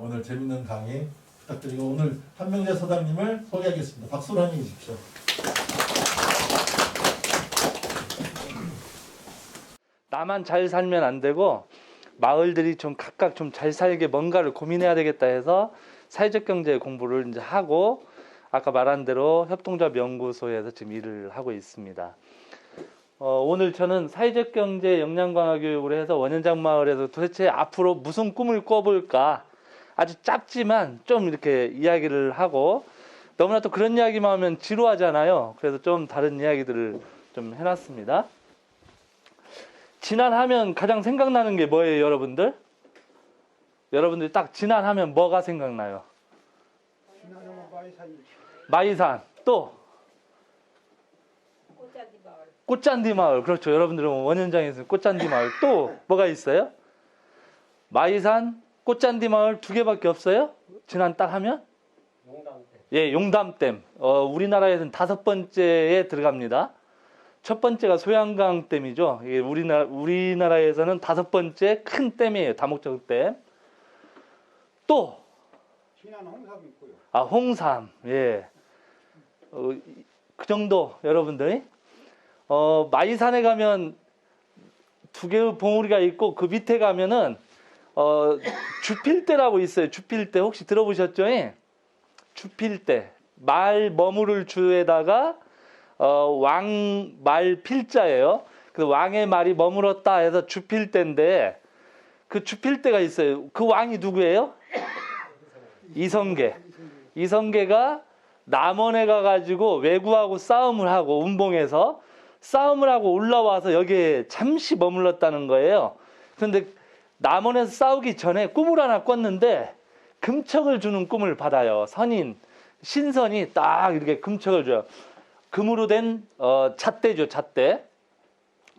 오늘 재밌는 강의 부탁드리고 오늘 한명재 소장님을 소개하겠습니다. 박수로 함께 해주십시오. 나만 잘 살면 안 되고 마을들이 좀 각각 좀 잘 살게 뭔가를 고민해야 되겠다 해서 사회적 경제 공부를 이제 하고 아까 말한 대로 협동조합연구소에서 지금 일을 하고 있습니다. 오늘 저는 사회적 경제 역량 강화 교육을 해서 원현장 마을에서 도대체 앞으로 무슨 꿈을 꿔볼까 아주 짧지만 좀 이렇게 이야기를 하고 너무나 또 그런 이야기만 하면 지루하잖아요. 그래서 좀 다른 이야기들을 좀 해놨습니다. 진안하면 가장 생각나는 게 뭐예요, 여러분들? 여러분들이 딱 진안하면 뭐가 생각나요? 마이산. 또? 꽃잔디 마을. 그렇죠. 여러분들은 원현장에서 꽃잔디 마을. 또 뭐가 있어요? 마이산, 꽃잔디 마을 두 개밖에 없어요? 진안 딱 하면? 용담댐. 예, 용담댐. 우리나라에서는 5번째에 들어갑니다. 첫 번째가 소양강 댐이죠. 이게 우리나라에서는 5번째 큰 댐이에요. 다목적 댐. 또 진안 홍삼 있고요. 아, 홍삼. 예. 그 정도 여러분들. 마이산에 가면 두 개의 봉우리가 있고 그 밑에 가면은 주필대라고 있어요. 주필대 혹시 들어보셨죠? 예? 주필대. 말 머무를 주에다가 왕 말 필자예요. 그 왕의 말이 머물었다 해서 주필대인데 그 주필대가 있어요. 그 왕이 누구예요? 이성계. 이성계가 남원에 가가지고 왜구하고 싸움을 하고 운봉에서 싸움을 하고 올라와서 여기에 잠시 머물렀다는 거예요. 그런데 남원에서 싸우기 전에 꿈을 하나 꿨는데 금척을 주는 꿈을 받아요. 선인, 신선이 딱 이렇게 금척을 줘요. 금으로 된 잣대죠, 잣대.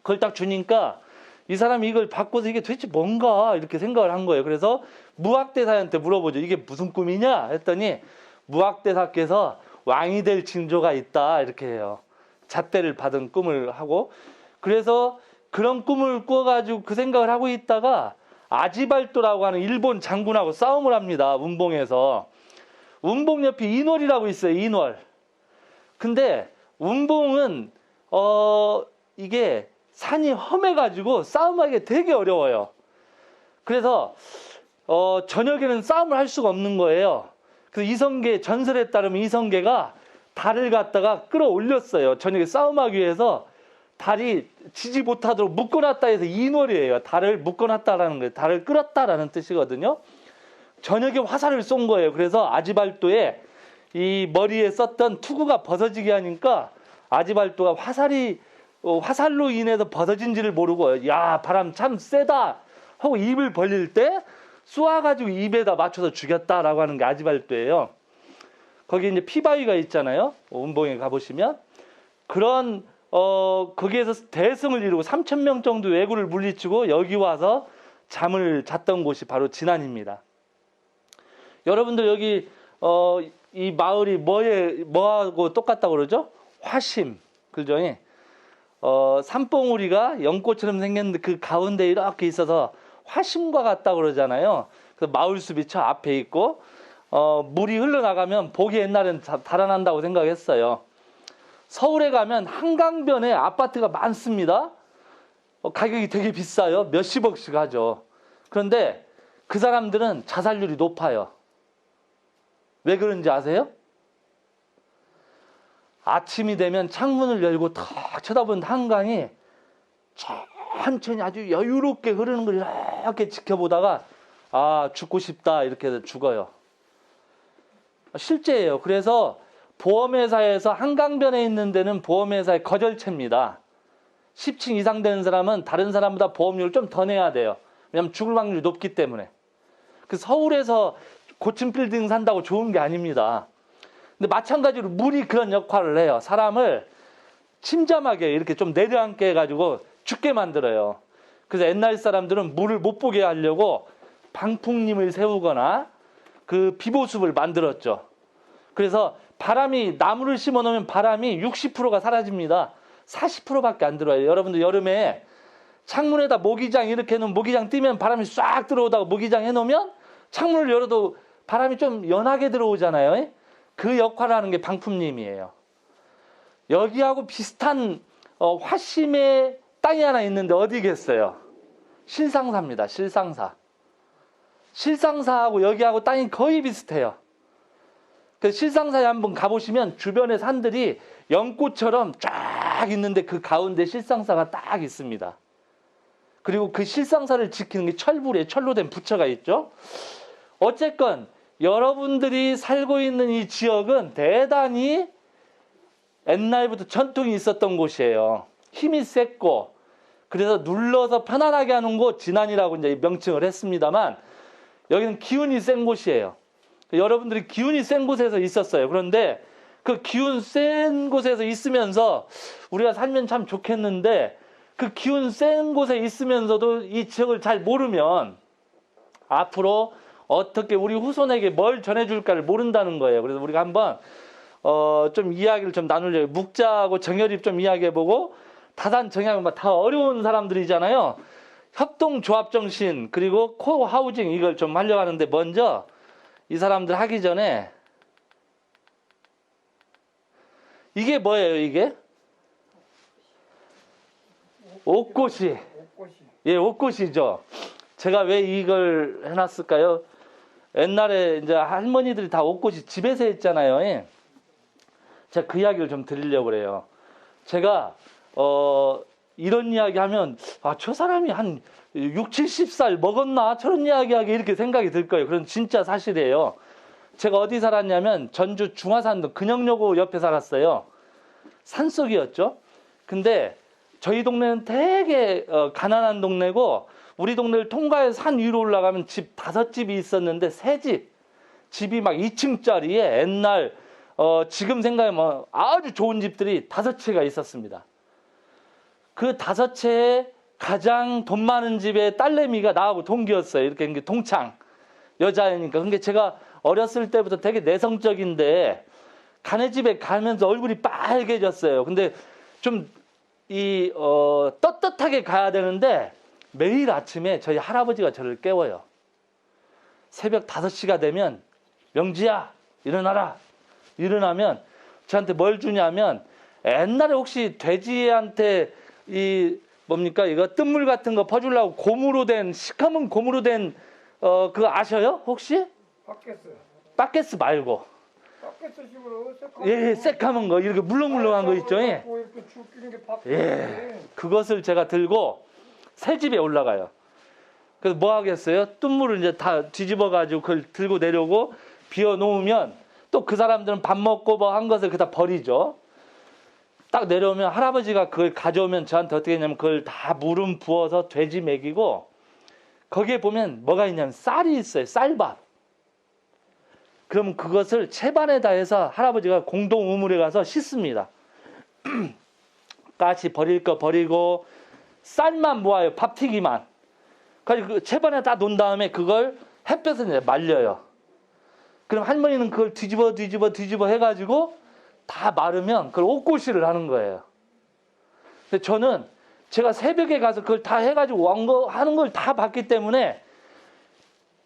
그걸 딱 주니까 이 사람이 이걸 받고서 이게 도대체 뭔가 이렇게 생각을 한 거예요. 그래서 무학대사한테 물어보죠. 이게 무슨 꿈이냐 했더니 무학대사께서 왕이 될 징조가 있다 이렇게 해요. 잣대를 받은 꿈을 하고 그래서 그런 꿈을 꿔가지고 그 생각을 하고 있다가 아지발도라고 하는 일본 장군하고 싸움을 합니다. 운봉에서. 운봉 옆에 인월이라고 있어요. 인월. 근데 운봉은 이게 산이 험해가지고 싸움하기 되게 어려워요. 그래서 저녁에는 싸움을 할 수가 없는 거예요. 그래서 이성계 전설에 따르면 이성계가 달을 갖다가 끌어올렸어요. 저녁에 싸움하기 위해서 달이 지지 못하도록 묶어놨다 해서 인월이에요. 달을 묶어놨다라는 거예요. 달을 끌었다라는 뜻이거든요. 저녁에 화살을 쏜 거예요. 그래서 아지발도에 이 머리에 썼던 투구가 벗어지게 하니까 아지발도가 화살로 인해서 벗어진지를 모르고 야 바람 참 세다 하고 입을 벌릴 때 쏘아가지고 입에다 맞춰서 죽였다라고 하는 게 아지발도예요. 거기 이제 피바위가 있잖아요. 운봉에 가보시면 그런 거기에서 대승을 이루고 3,000명 정도 왜구를 물리치고 여기 와서 잠을 잤던 곳이 바로 진안입니다. 여러분들 여기 이 마을이 뭐하고 똑같다고 그러죠? 화심, 그죠? 산봉우리가 연꽃처럼 생겼는데 그 가운데 이렇게 있어서 화심과 같다고 그러잖아요. 그 마을숲이 저 앞에 있고 물이 흘러나가면 복이 옛날엔 달아난다고 생각했어요. 서울에 가면 한강변에 아파트가 많습니다. 가격이 되게 비싸요. 몇십억씩 하죠. 그런데 그 사람들은 자살률이 높아요. 왜 그런지 아세요? 아침이 되면 창문을 열고 탁 쳐다보는 한강이 천천히 아주 여유롭게 흐르는 걸 이렇게 지켜보다가 아 죽고 싶다 이렇게 해서 죽어요. 실제예요. 그래서 보험회사에서 한강변에 있는 데는 보험회사의 거절체입니다. 10층 이상 되는 사람은 다른 사람보다 보험료를 좀 더 내야 돼요. 왜냐하면 죽을 확률이 높기 때문에. 그 서울에서 고층 빌딩 산다고 좋은 게 아닙니다. 근데 마찬가지로 물이 그런 역할을 해요. 사람을 침잠하게 이렇게 좀 내려앉게 해가지고 죽게 만들어요. 그래서 옛날 사람들은 물을 못 보게 하려고 방풍림을 세우거나 그 비보숲을 만들었죠. 그래서 바람이 나무를 심어 놓으면 바람이 60%가 사라집니다. 40%밖에 안 들어와요. 여러분들 여름에 창문에다 모기장 이렇게 해놓으면 모기장 뛰면 바람이 싹 들어오다가 모기장 해놓으면 창문을 열어도 바람이 좀 연하게 들어오잖아요. 그 역할을 하는 게 방풍림이에요. 여기하고 비슷한 화심의 땅이 하나 있는데 어디겠어요? 실상사입니다. 실상사. 실상사하고 여기하고 땅이 거의 비슷해요. 그 실상사에 한번 가보시면 주변의 산들이 연꽃처럼 쫙 있는데 그 가운데 실상사가 딱 있습니다. 그리고 그 실상사를 지키는 게 철불에 철로 된 부처가 있죠. 어쨌건 여러분들이 살고 있는 이 지역은 대단히 옛날부터 전통이 있었던 곳이에요. 힘이 셌고 그래서 눌러서 편안하게 하는 곳 진안이라고 이제 명칭을 했습니다만 여기는 기운이 센 곳이에요. 여러분들이 기운이 센 곳에서 있었어요. 그런데 그 기운 센 곳에서 있으면서 우리가 살면 참 좋겠는데 그 기운 센 곳에 있으면서도 이 지역을 잘 모르면 앞으로 어떻게 우리 후손에게 뭘 전해줄까를 모른다는 거예요. 그래서 우리가 한번 좀 이야기를 좀 나누려고 묵자하고 정열입 좀 이야기해보고 다산 정약 다 어려운 사람들이잖아요. 협동조합정신 그리고 코하우징 이걸 좀 하려고 하는데 먼저 이 사람들 하기 전에 이게 뭐예요 이게? 옥꽃이. 예, 옥꽃이죠. 제가 왜 이걸 해놨을까요? 옛날에 이제 할머니들이 다 옥꽃이 집에서 했잖아요. 예. 제가 그 이야기를 좀 드리려고 그래요. 제가 이런 이야기 하면 저 사람이 한 6, 70살 먹었나? 저런 이야기하기 이렇게 생각이 들 거예요. 그건 진짜 사실이에요. 제가 어디 살았냐면 전주 중화산도 근영여고 옆에 살았어요. 산속이었죠. 근데 저희 동네는 되게 가난한 동네고 우리 동네를 통과해서 산 위로 올라가면 집 5집이 있었는데 새 집이 막 2층짜리에 옛날 지금 생각하면 아주 좋은 집들이 5채가 있었습니다. 그 5채에 가장 돈 많은 집의 딸내미가 나하고 동기였어요. 이렇게 동창 여자애니까. 근데 제가 어렸을 때부터 되게 내성적인데 가네 집에 가면서 얼굴이 빨개졌어요. 근데 좀 떳떳하게 가야 되는데 매일 아침에 저희 할아버지가 저를 깨워요. 새벽 5시가 되면 명지야 일어나라. 일어나면 저한테 뭘 주냐면 옛날에 혹시 돼지한테 뭡니까 이거 뜬물 같은 거 퍼주려고 고무로 된 시커먼 고무로 된 그거 아셔요 혹시? 바켓스 말고 예, 새까만 거 이렇게 물렁물렁한 거 있죠. 예, 그것을 제가 들고 새 집에 올라가요. 그래서 뭐 하겠어요? 뜬물을 이제 다 뒤집어 가지고 그걸 들고 내려오고 비워 놓으면 또 그 사람들은 밥 먹고 뭐 한 것을 그다 버리죠. 딱 내려오면 할아버지가 그걸 가져오면 저한테 어떻게 했냐면 그걸 다 물은 부어서 돼지 먹이고 거기에 보면 뭐가 있냐면 쌀이 있어요. 쌀밥. 그럼 그것을 채반에다 해서 할아버지가 공동 우물에 가서 씻습니다. 가시 버릴 거 버리고 쌀만 모아요. 밥튀기만. 그래서 그 채반에 다 놓은 다음에 그걸 햇볕에 이제 말려요. 그럼 할머니는 그걸 뒤집어 해가지고 다 마르면 그걸 옥고시를 하는 거예요. 근데 저는 제가 새벽에 가서 그걸 다 해가지고 하는 걸 다 봤기 때문에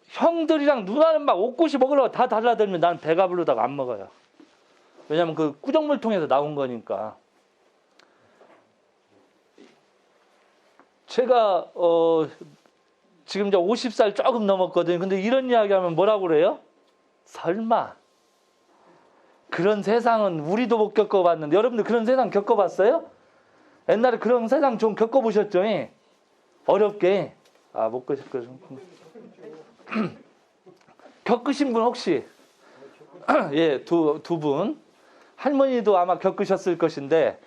형들이랑 누나는 막 옥고시 먹으려고 다 달라들면 나는 배가 부르다가 안 먹어요. 왜냐면 그 꾸정물 통해서 나온 거니까. 제가 지금 이제 50살 조금 넘었거든요. 근데 이런 이야기 하면 뭐라고 그래요? 설마 그런 세상은 우리도 못 겪어봤는데 여러분들 그런 세상 겪어봤어요? 옛날에 그런 세상 좀 겪어보셨죠? 어렵게. 못 겪으신 겪으신 분 혹시? 예, 두 분. 할머니도 아마 겪으셨을 것인데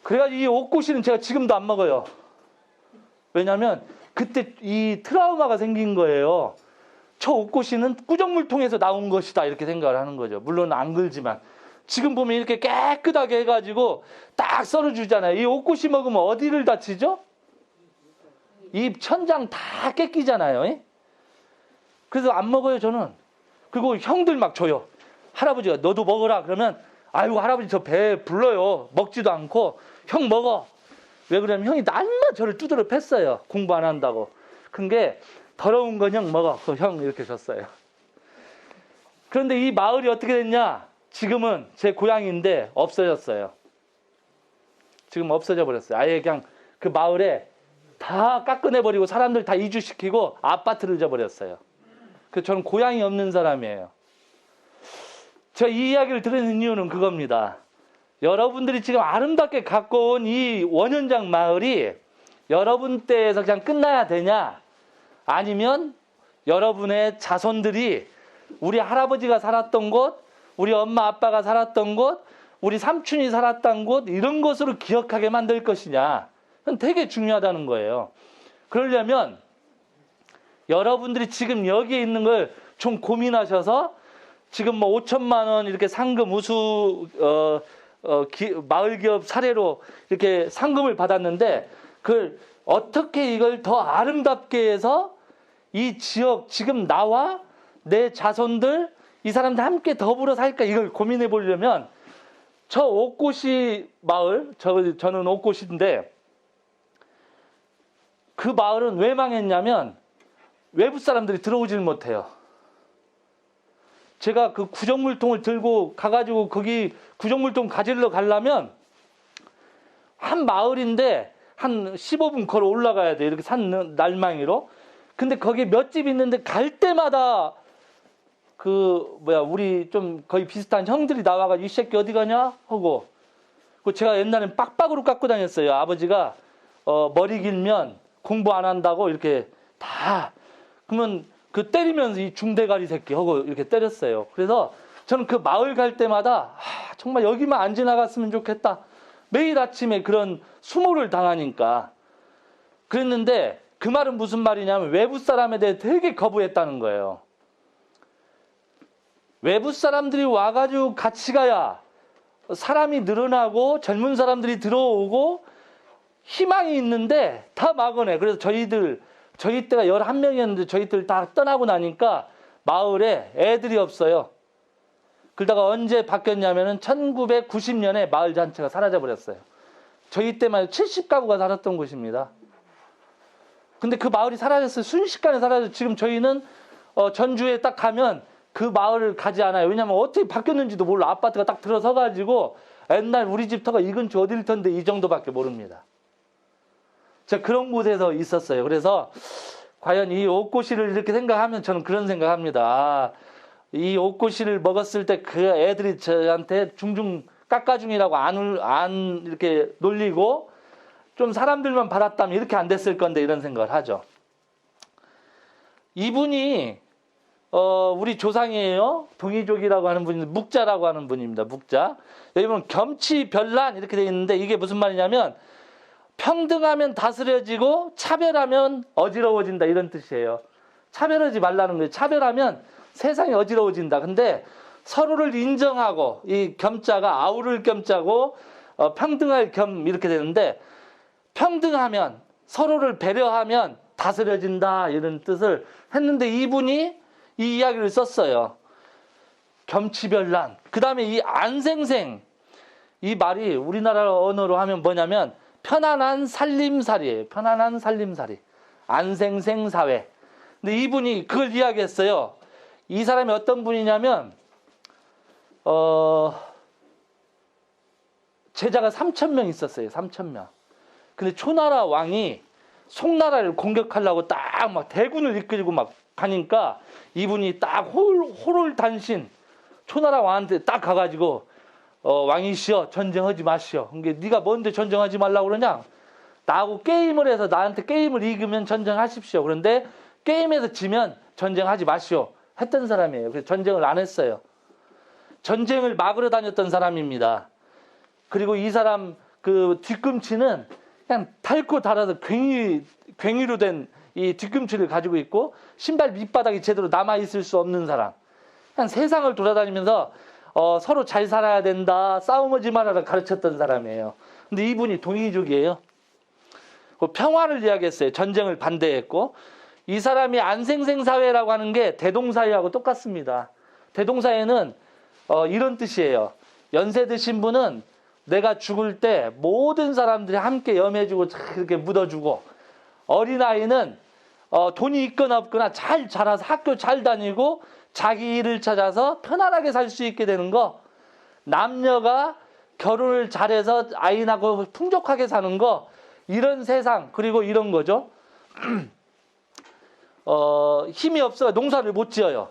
그래가지고 이 옥고시는 제가 지금도 안 먹어요. 왜냐하면 그때 이 트라우마가 생긴 거예요. 저 옥고시는 꾸정물통에서 나온 것이다 이렇게 생각을 하는 거죠. 물론 안 걸지만 지금 보면 이렇게 깨끗하게 해가지고 딱 썰어주잖아요. 이 옥고시 먹으면 어디를 다치죠? 입 천장 다 깨끼잖아요. 그래서 안 먹어요 저는. 그리고 형들 막 줘요. 할아버지가 너도 먹어라 그러면 아이고 할아버지 저 배 불러요. 먹지도 않고 형 먹어. 왜 그러냐면 형이 날마다 저를 두드려 팼어요. 공부 안 한다고. 그게 더러운 건 형 먹어. 그 형 이렇게 줬어요. 그런데 이 마을이 어떻게 됐냐? 지금은 제 고향인데 없어졌어요. 지금 없어져 버렸어요. 아예 그냥 그 마을에 다 깎아내버리고 사람들 다 이주시키고 아파트를 져버렸어요. 그래서 저는 고향이 없는 사람이에요. 제가 이 이야기를 들은 이유는 그겁니다. 여러분들이 지금 아름답게 갖고 온 이 원현장 마을이 여러분 때에서 그냥 끝나야 되냐? 아니면 여러분의 자손들이 우리 할아버지가 살았던 곳, 우리 엄마 아빠가 살았던 곳, 우리 삼촌이 살았던 곳 이런 것으로 기억하게 만들 것이냐? 그건 되게 중요하다는 거예요. 그러려면 여러분들이 지금 여기에 있는 걸 좀 고민하셔서 지금 뭐 5천만 원 이렇게 상금 우수 마을 기업 사례로 이렇게 상금을 받았는데 그걸 어떻게 이걸 더 아름답게 해서 이 지역 지금 나와 내 자손들 이 사람들 함께 더불어 살까 이걸 고민해 보려면 저 옥고시 마을 저는 옥고시인데 그 마을은 왜 망했냐면 외부 사람들이 들어오질 못해요. 제가 그 구정물통을 들고 가가지고 거기 구정물통 가지러 가려면 한 마을인데 한 15분 걸어 올라가야 돼. 이렇게 산 날망이로. 근데 거기 몇 집 있는데 갈 때마다 우리 좀 거의 비슷한 형들이 나와가지고 이 새끼 어디 가냐? 하고. 제가 옛날엔 빡빡으로 깎고 다녔어요. 아버지가 머리 길면 공부 안 한다고 이렇게 다. 그러면 그 때리면서 이 중대가리 새끼 하고 이렇게 때렸어요. 그래서 저는 그 마을 갈 때마다 정말 여기만 안 지나갔으면 좋겠다. 매일 아침에 그런 수모를 당하니까. 그랬는데 그 말은 무슨 말이냐면 외부 사람에 대해 되게 거부했다는 거예요. 외부 사람들이 와가지고 같이 가야 사람이 늘어나고 젊은 사람들이 들어오고 희망이 있는데 다 막아내. 그래서 저희 때가 11명이었는데 저희들 다 떠나고 나니까 마을에 애들이 없어요. 그러다가 언제 바뀌었냐면은 1990년에 마을 잔치가 사라져 버렸어요. 저희 때만 70가구가 살았던 곳입니다. 근데 그 마을이 사라졌어요. 순식간에 사라졌어요. 지금 저희는 전주에 딱 가면 그 마을을 가지 않아요. 왜냐면 어떻게 바뀌었는지도 몰라. 아파트가 딱 들어서가지고 옛날 우리 집 터가 이 근처 어딜 텐데 이 정도밖에 모릅니다. 제가 그런 곳에서 있었어요. 그래서 과연 이 옥고시를 이렇게 생각하면 저는 그런 생각합니다. 이 옥고시를 먹었을 때 그 애들이 저한테 중중 깎아중이라고 안 이렇게 놀리고 좀 사람들만 받았다면 이렇게 안 됐을 건데 이런 생각을 하죠. 이분이 우리 조상이에요. 동이족이라고 하는 분이 묵자라고 하는 분입니다. 묵자. 여기 보면 겸치별난 이렇게 돼 있는데 이게 무슨 말이냐면 평등하면 다스려지고 차별하면 어지러워진다 이런 뜻이에요. 차별하지 말라는 거예요. 차별하면 세상이 어지러워진다. 근데 서로를 인정하고 이 겸자가 아우를 겸자고 평등할 겸 이렇게 되는데 평등하면 서로를 배려하면 다스려진다 이런 뜻을 했는데 이분이 이 이야기를 썼어요. 겸치별난. 그 다음에 이 안생생 이 말이 우리나라 언어로 하면 뭐냐면 편안한 살림살이에요. 편안한 살림살이. 안생생 사회. 근데 이분이 그걸 이야기했어요. 이 사람이 어떤 분이냐면 제자가 3,000명 있었어요. 3,000명. 근데 초나라 왕이 송나라를 공격하려고 딱 막 대군을 이끌고 막 가니까 이분이 딱 호롤단신 초나라 왕한테 딱 가가지고 왕이시여 전쟁하지 마시오. 그게 네가 뭔데 전쟁하지 말라고 그러냐? 나하고 게임을 해서 나한테 게임을 이기면 전쟁하십시오. 그런데 게임에서 지면 전쟁하지 마시오. 했던 사람이에요. 그래서 전쟁을 안 했어요. 전쟁을 막으러 다녔던 사람입니다. 그리고 이 사람 그 뒤꿈치는 그냥 닳고 닳아서 괭이로 된 이 뒤꿈치를 가지고 있고 신발 밑바닥이 제대로 남아있을 수 없는 사람. 그냥 세상을 돌아다니면서 서로 잘 살아야 된다. 싸움하지 말아라 가르쳤던 사람이에요. 근데 이분이 동이족이에요. 평화를 이야기했어요. 전쟁을 반대했고 이 사람이 안생생사회라고 하는 게 대동사회하고 똑같습니다. 대동사회는 이런 뜻이에요. 연세 드신 분은 내가 죽을 때 모든 사람들이 함께 염해주고 이렇게 묻어주고 어린아이는 돈이 있거나 없거나 잘 자라서 학교 잘 다니고 자기 일을 찾아서 편안하게 살 수 있게 되는 거, 남녀가 결혼을 잘해서 아이 낳고 풍족하게 사는 거, 이런 세상, 그리고 이런 거죠. 힘이 없어 농사를 못 지어요.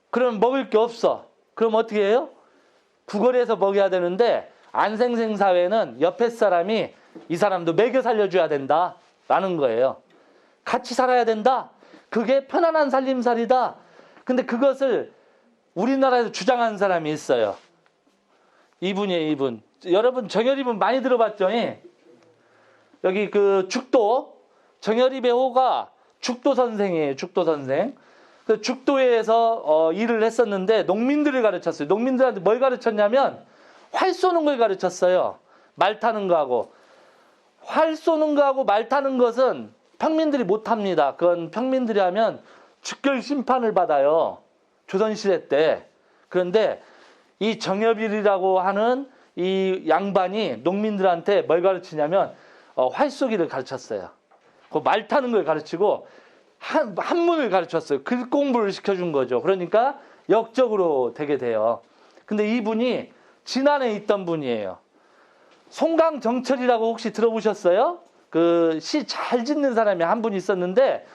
그럼 먹을 게 없어. 그럼 어떻게 해요? 구걸해서 먹여야 되는데, 안생생 사회는 옆에 사람이 이 사람도 먹여 살려줘야 된다 라는 거예요. 같이 살아야 된다. 그게 편안한 살림살이다. 근데 그것을 우리나라에서 주장하는 사람이 있어요. 이분이에요, 이분. 여러분 정여립은 많이 들어봤죠? 예? 여기 그 죽도, 정여립의 호가 죽도 선생이에요. 죽도 선생. 그 죽도에서 일을 했었는데 농민들을 가르쳤어요. 농민들한테 뭘 가르쳤냐면 활 쏘는 걸 가르쳤어요. 말 타는 거하고. 활 쏘는 거하고 말 타는 것은 평민들이 못합니다. 그건 평민들이 하면 즉결 심판을 받아요. 조선시대 때. 그런데 이 정여립이라고 하는 이 양반이 농민들한테 뭘 가르치냐면 활 쏘기를 가르쳤어요. 그 말 타는 걸 가르치고 한문을 가르쳤어요. 글 공부를 시켜준 거죠. 그러니까 역적으로 되게 돼요. 근데 이분이 진안에 있던 분이에요. 송강정철이라고 혹시 들어보셨어요? 그 시 잘 짓는 사람이 한 분 있었는데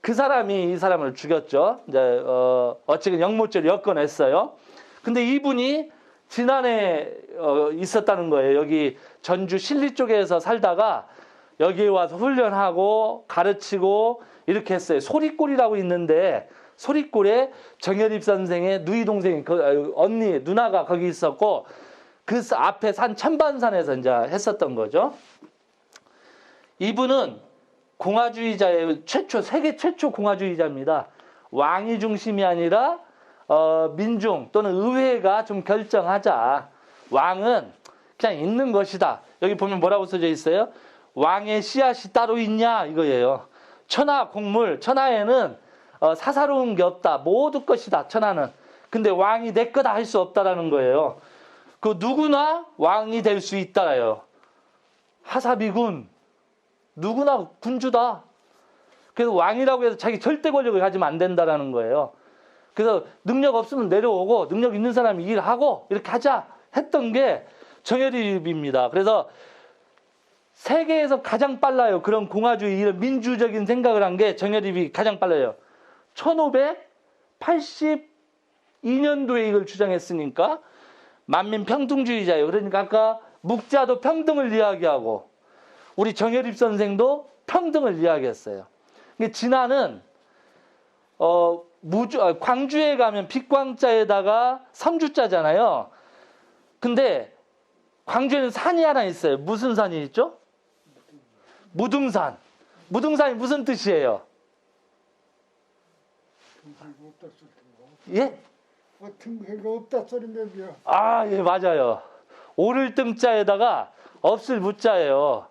그 사람이 이 사람을 죽였죠. 이제 어쨌든 영모죄를 엮어냈어요. 근데 이분이 진안에 있었다는 거예요. 여기 전주 신리 쪽에서 살다가 여기에 와서 훈련하고 가르치고 이렇게 했어요. 소리골이라고 있는데 소리골에 정여립 선생의 누이 동생이 언니 누나가 거기 있었고 그 앞에 산 천반산에서 이제 했었던 거죠. 이분은 공화주의자의 세계 최초 공화주의자입니다. 왕이 중심이 아니라 민중 또는 의회가 좀 결정하자. 왕은 그냥 있는 것이다. 여기 보면 뭐라고 써져 있어요? 왕의 씨앗이 따로 있냐 이거예요. 천하 공물, 천하에는 사사로운 게 없다. 모두 것이다. 천하는. 근데 왕이 내 거다 할 수 없다라는 거예요. 그 누구나 왕이 될 수 있다라요. 하사비군 누구나 군주다. 그래서 왕이라고 해서 자기 절대 권력을 가지면 안 된다라는 거예요. 그래서 능력 없으면 내려오고 능력 있는 사람이 일하고 이렇게 하자 했던 게 정여립입니다. 그래서 세계에서 가장 빨라요. 그런 공화주의, 이런 민주적인 생각을 한 게 정여립이 가장 빨라요. 1582년도에 이걸 주장했으니까 만민평등주의자예요. 그러니까 아까 묵자도 평등을 이야기하고 우리 정여립 선생도 평등을 이야기했어요. 근데 진안은 광주에 가면 빛광자에다가 삼주자잖아요. 근데 광주에는 산이 하나 있어요. 무슨 산이 있죠? 무등산. 무등산이 무슨 뜻이에요? 예? 등회가 없다 소리인데 뭐. 아, 예, 맞아요. 오를 등자에다가 없을 무자예요.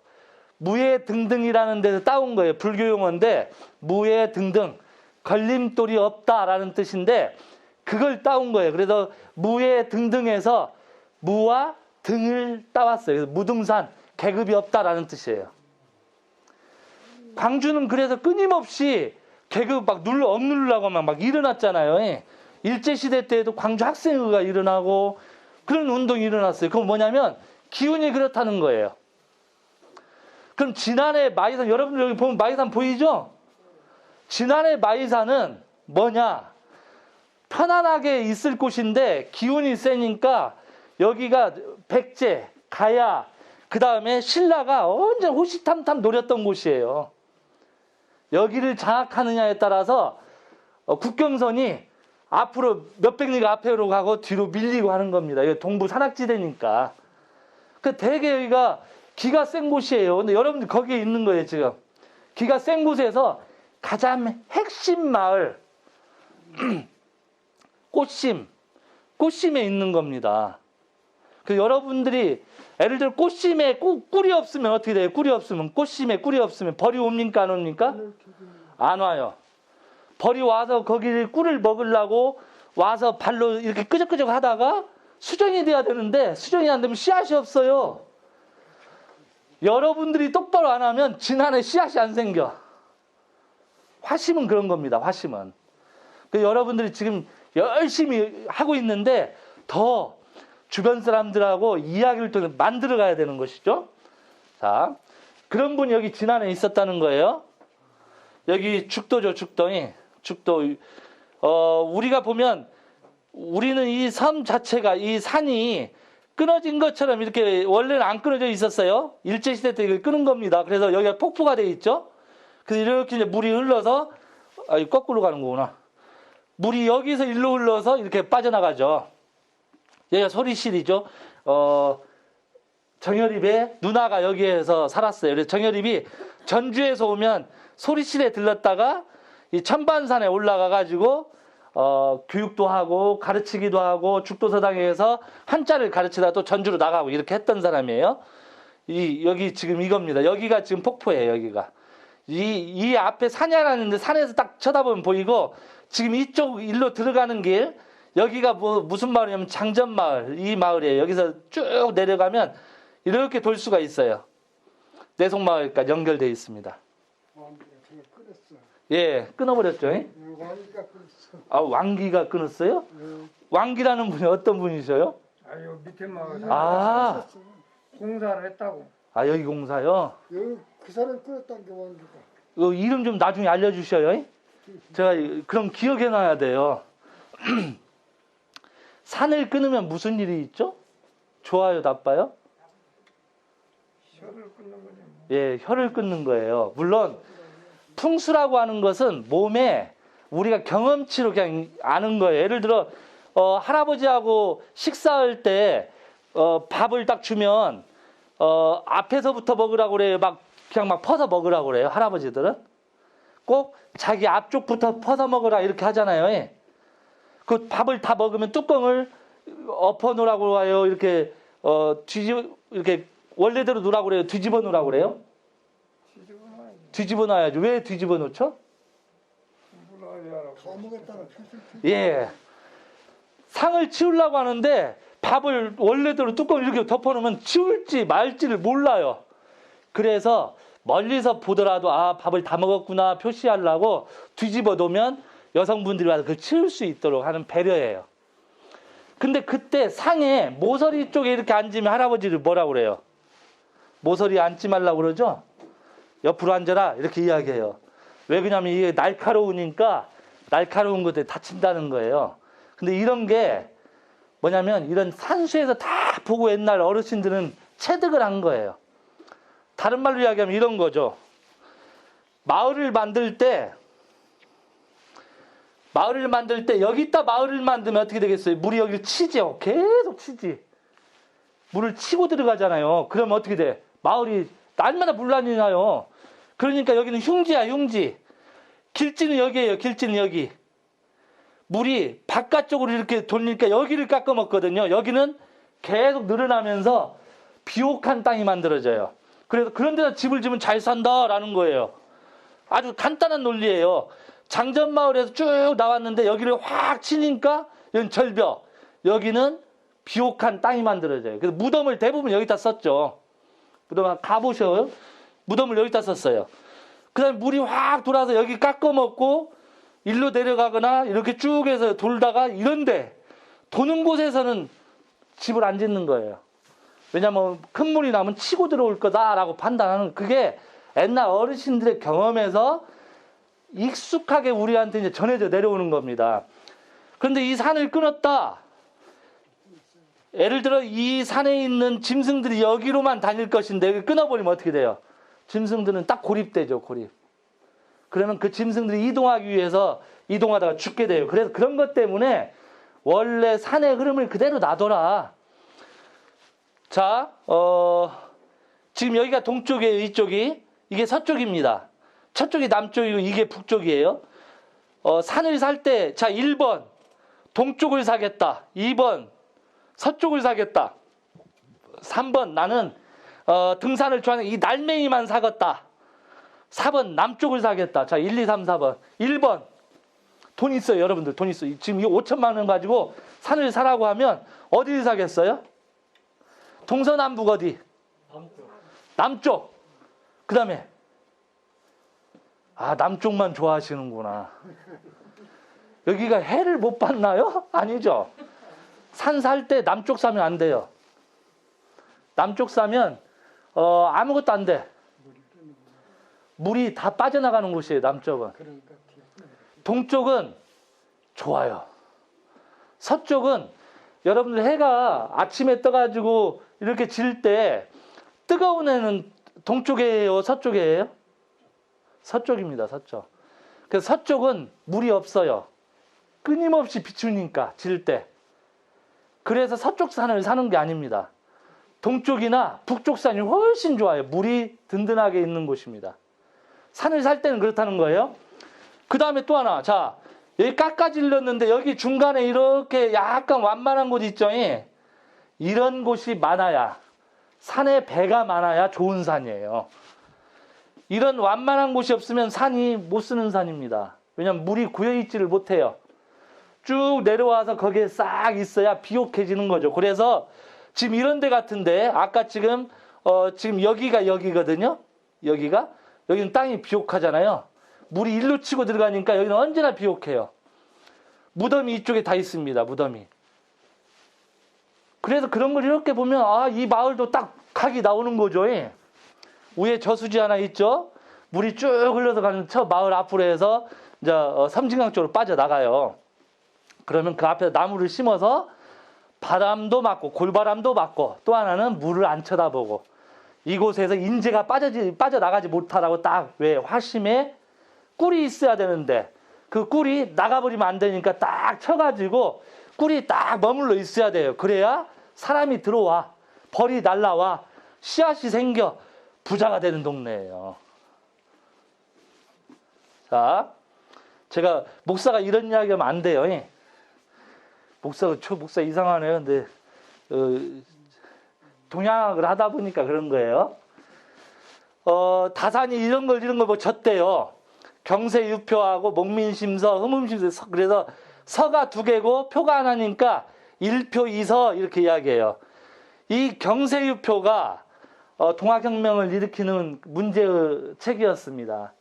무예 등등이라는 데서 따온 거예요. 불교 용어인데 무예 등등, 걸림돌이 없다라는 뜻인데 그걸 따온 거예요. 그래서 무예 등등에서 무와 등을 따왔어요. 그래서 무등산, 계급이 없다라는 뜻이에요. 광주는 그래서 끊임없이 계급 막 억누르려고 막 일어났잖아요. 예. 일제시대 때에도 광주 학생회가 일어나고 그런 운동이 일어났어요. 그건 뭐냐면 기운이 그렇다는 거예요. 그럼 진안의 마이산, 여러분들 여기 보면 마이산 보이죠? 진안의 마이산은 뭐냐? 편안하게 있을 곳인데 기운이 세니까 여기가 백제, 가야, 그 다음에 신라가 언제 호시탐탐 노렸던 곳이에요. 여기를 장악하느냐에 따라서 국경선이 앞으로 몇백 리가 앞으로 가고 뒤로 밀리고 하는 겁니다. 이게 동부 산악지대니까. 그 되게 여기가 기가 센 곳이에요. 근데 여러분들 거기에 있는 거예요, 지금. 기가 센 곳에서 가장 핵심 마을, 꽃심에 있는 겁니다. 그 여러분들이 예를 들어 꽃심에 꿀이 없으면 어떻게 돼요? 꿀이 없으면, 꽃심에 꿀이 없으면 벌이 옵니까 안 옵니까? 안 와요. 벌이 와서 거기 꿀을 먹으려고 와서 발로 이렇게 끄적끄적 하다가 수정이 돼야 되는데 수정이 안 되면 씨앗이 없어요. 여러분들이 똑바로 안 하면 진안에 씨앗이 안 생겨. 화심은 그런 겁니다. 화심은. 그 여러분들이 지금 열심히 하고 있는데 더 주변 사람들하고 이야기를 통해 만들어 가야 되는 것이죠. 자, 그런 분이 여기 지난해 있었다는 거예요. 여기 죽도죠, 죽도이. 죽도. 우리가 보면 우리는 이 섬 자체가, 이 산이 끊어진 것처럼 이렇게 원래는 안 끊어져 있었어요. 일제시대 때 이걸 끊은 겁니다. 그래서 여기가 폭포가 돼 있죠. 그래서 이렇게 이제 물이 흘러서, 거꾸로 가는 거구나. 물이 여기서 일로 흘러서 이렇게 빠져나가죠. 여기가 소리실이죠. 정여립의 누나가 여기에서 살았어요. 그래서 정여립이 전주에서 오면 소리실에 들렀다가 이 천반산에 올라가가지고 교육도 하고 가르치기도 하고 죽도서당에서 한자를 가르치다 또 전주로 나가고 이렇게 했던 사람이에요. 여기 지금 이겁니다. 여기가 지금 폭포예요. 여기가 이 앞에 산이 하나 있는데 산에서 딱 쳐다보면 보이고 지금 이쪽 일로 들어가는 길 여기가 무슨 마을이냐면 장전마을 이 마을이에요. 여기서 쭉 내려가면 이렇게 돌 수가 있어요. 내송마을까지 연결되어 있습니다. 왕기가 저거 끊었어. 예, 끊어버렸죠. 왕기가 끊었어. 아, 왕기가 끊었어요? 왕기라는 분이 어떤 분이셔요? 아유 밑에 마을 아, 공사를 했다고. 아 여기 공사요? 여기 그 사람 끊었다는 게 왕기가. 이거 이름 좀 나중에 알려주셔요. 제가 그럼 기억해놔야 돼요. 산을 끊으면 무슨 일이 있죠? 좋아요, 나빠요? 혀를 끊는 거지. 예, 혀를 끊는 거예요. 물론 풍수라고 하는 것은 몸에 우리가 경험치로 그냥 아는 거예요. 예를 들어 할아버지하고 식사할 때 밥을 딱 주면 앞에서부터 먹으라고 그래요. 그냥 막 퍼서 먹으라고 그래요. 할아버지들은 꼭 자기 앞쪽부터 퍼서 먹으라 이렇게 하잖아요. 예. 그 밥을 다 먹으면 뚜껑을 엎어 놓으라고 해요. 이렇게 이렇게 원래대로 놓으라고 그래요. 뒤집어 놓으라고 그래요. 뒤집어 놔야죠. 왜 뒤집어 놓죠? 다 먹었다가 표실. 예. 상을 치우려고 하는데 밥을 원래대로 뚜껑을 이렇게 덮어놓으면 치울지 말지를 몰라요. 그래서 멀리서 보더라도 아 밥을 다 먹었구나 표시하려고 뒤집어 놓으면 여성분들이 와서 그걸 치울 수 있도록 하는 배려예요. 근데 그때 상에 모서리 쪽에 이렇게 앉으면 할아버지를 뭐라고 그래요? 모서리 앉지 말라고 그러죠? 옆으로 앉아라 이렇게 이야기해요. 왜 그러냐면 이게 날카로우니까 날카로운 것들이 다친다는 거예요. 근데 이런 게 뭐냐면 이런 산수에서 다 보고 옛날 어르신들은 체득을 한 거예요. 다른 말로 이야기하면 이런 거죠. 마을을 만들 때 여기다 마을을 만들면 어떻게 되겠어요? 물이 여기를 치죠. 계속 치지. 물을 치고 들어가잖아요. 그러면 어떻게 돼? 마을이 날마다 물난이 나요. 그러니까 여기는 흉지야, 흉지. 길지는 여기예요. 길지는 여기. 물이 바깥쪽으로 이렇게 돌리니까 여기를 깎아먹거든요. 여기는 계속 늘어나면서 비옥한 땅이 만들어져요. 그래서 그런 데다 집을 지으면 잘 산다라는 거예요. 아주 간단한 논리예요. 장전마을에서 쭉 나왔는데 여기를 확 치니까 여기는 절벽. 여기는 비옥한 땅이 만들어져요. 그래서 무덤을 대부분 여기다 썼죠. 무덤 가보셔요. 무덤을 여기다 썼어요. 그 다음에 물이 확 돌아서 여기 깎아먹고 일로 내려가거나 이렇게 쭉 해서 돌다가 이런데 도는 곳에서는 집을 안 짓는 거예요. 왜냐하면 큰 물이 나면 치고 들어올 거다라고 판단하는 그게 옛날 어르신들의 경험에서 익숙하게 우리한테 이제 전해져 내려오는 겁니다. 그런데 이 산을 끊었다. 예를 들어 이 산에 있는 짐승들이 여기로만 다닐 것인데 끊어버리면 어떻게 돼요? 짐승들은 딱 고립되죠. 고립. 그러면 그 짐승들이 이동하기 위해서 이동하다가 죽게 돼요. 그래서 그런 것 때문에 원래 산의 흐름을 그대로 놔둬라. 자, 지금 여기가 동쪽이에요. 이쪽이. 이게 서쪽입니다. 저쪽이 남쪽이고 이게 북쪽이에요. 산을 살 때, 자, 1번, 동쪽을 사겠다. 2번, 서쪽을 사겠다. 3번, 나는, 등산을 좋아하는 이 날맹이만 사겠다. 4번, 남쪽을 사겠다. 자, 1, 2, 3, 4번. 1번, 돈 있어요. 여러분들, 돈 있어요. 지금 이 5천만 원 가지고 산을 사라고 하면 어디를 사겠어요? 동서남북 어디? 남쪽. 그 다음에 아, 남쪽만 좋아하시는구나. 여기가 해를 못 봤나요? 아니죠. 산 살 때 남쪽 사면 안 돼요. 남쪽 사면 아무것도 안 돼. 물이 다 빠져나가는 곳이에요, 남쪽은. 그러니까 동쪽은 좋아요. 서쪽은 여러분들 해가 아침에 떠가지고 이렇게 질 때 뜨거운 해는 동쪽이에요, 서쪽이에요? 서쪽입니다, 서쪽. 그래서 서쪽은 물이 없어요. 끊임없이 비추니까 질 때. 그래서 서쪽 산을 사는 게 아닙니다. 동쪽이나 북쪽 산이 훨씬 좋아요. 물이 든든하게 있는 곳입니다. 산을 살 때는 그렇다는 거예요. 그 다음에 또 하나. 자, 여기 깎아질렀는데 여기 중간에 이렇게 약간 완만한 곳 있죠? 이런 곳이 많아야, 산에 배가 많아야 좋은 산이에요. 이런 완만한 곳이 없으면 산이 못 쓰는 산입니다. 왜냐하면 물이 고여있지를 못해요. 쭉 내려와서 거기에 싹 있어야 비옥해지는 거죠. 그래서 지금 이런 데 같은데, 아까 지금 여기가 여기거든요. 여기는 땅이 비옥하잖아요. 물이 일로 치고 들어가니까 여기는 언제나 비옥해요. 무덤이 이쪽에 다 있습니다. 무덤이. 그래서 그런 걸 이렇게 보면 아, 이 마을도 딱 각이 나오는 거죠. 위에 저수지 하나 있죠. 물이 쭉 흘러서 가는 저 마을 앞으로 해서 이제 섬진강 쪽으로 빠져나가요. 그러면 그 앞에 나무를 심어서 바람도 맞고 골바람도 맞고, 또 하나는 물을 안 쳐다보고 이곳에서 인재가 빠져나가지 못하라고 딱, 왜 화심에 꿀이 있어야 되는데 그 꿀이 나가버리면 안 되니까 딱 쳐가지고 꿀이 딱 머물러 있어야 돼요. 그래야 사람이 들어와, 벌이 날라와, 씨앗이 생겨 부자가 되는 동네예요. 자, 제가 목사가 이런 이야기하면 안 돼요. 목사 이상하네요. 근데 동양학을 하다 보니까 그런 거예요. 다산이 이런 걸 뭐 졌대요. 경세유표하고 목민심서, 흠음심서. 그래서 서가 두 개고 표가 하나니까 1표 2서 이렇게 이야기해요. 이 경세유표가 동학혁명을 일으키는 문제의 책이었습니다.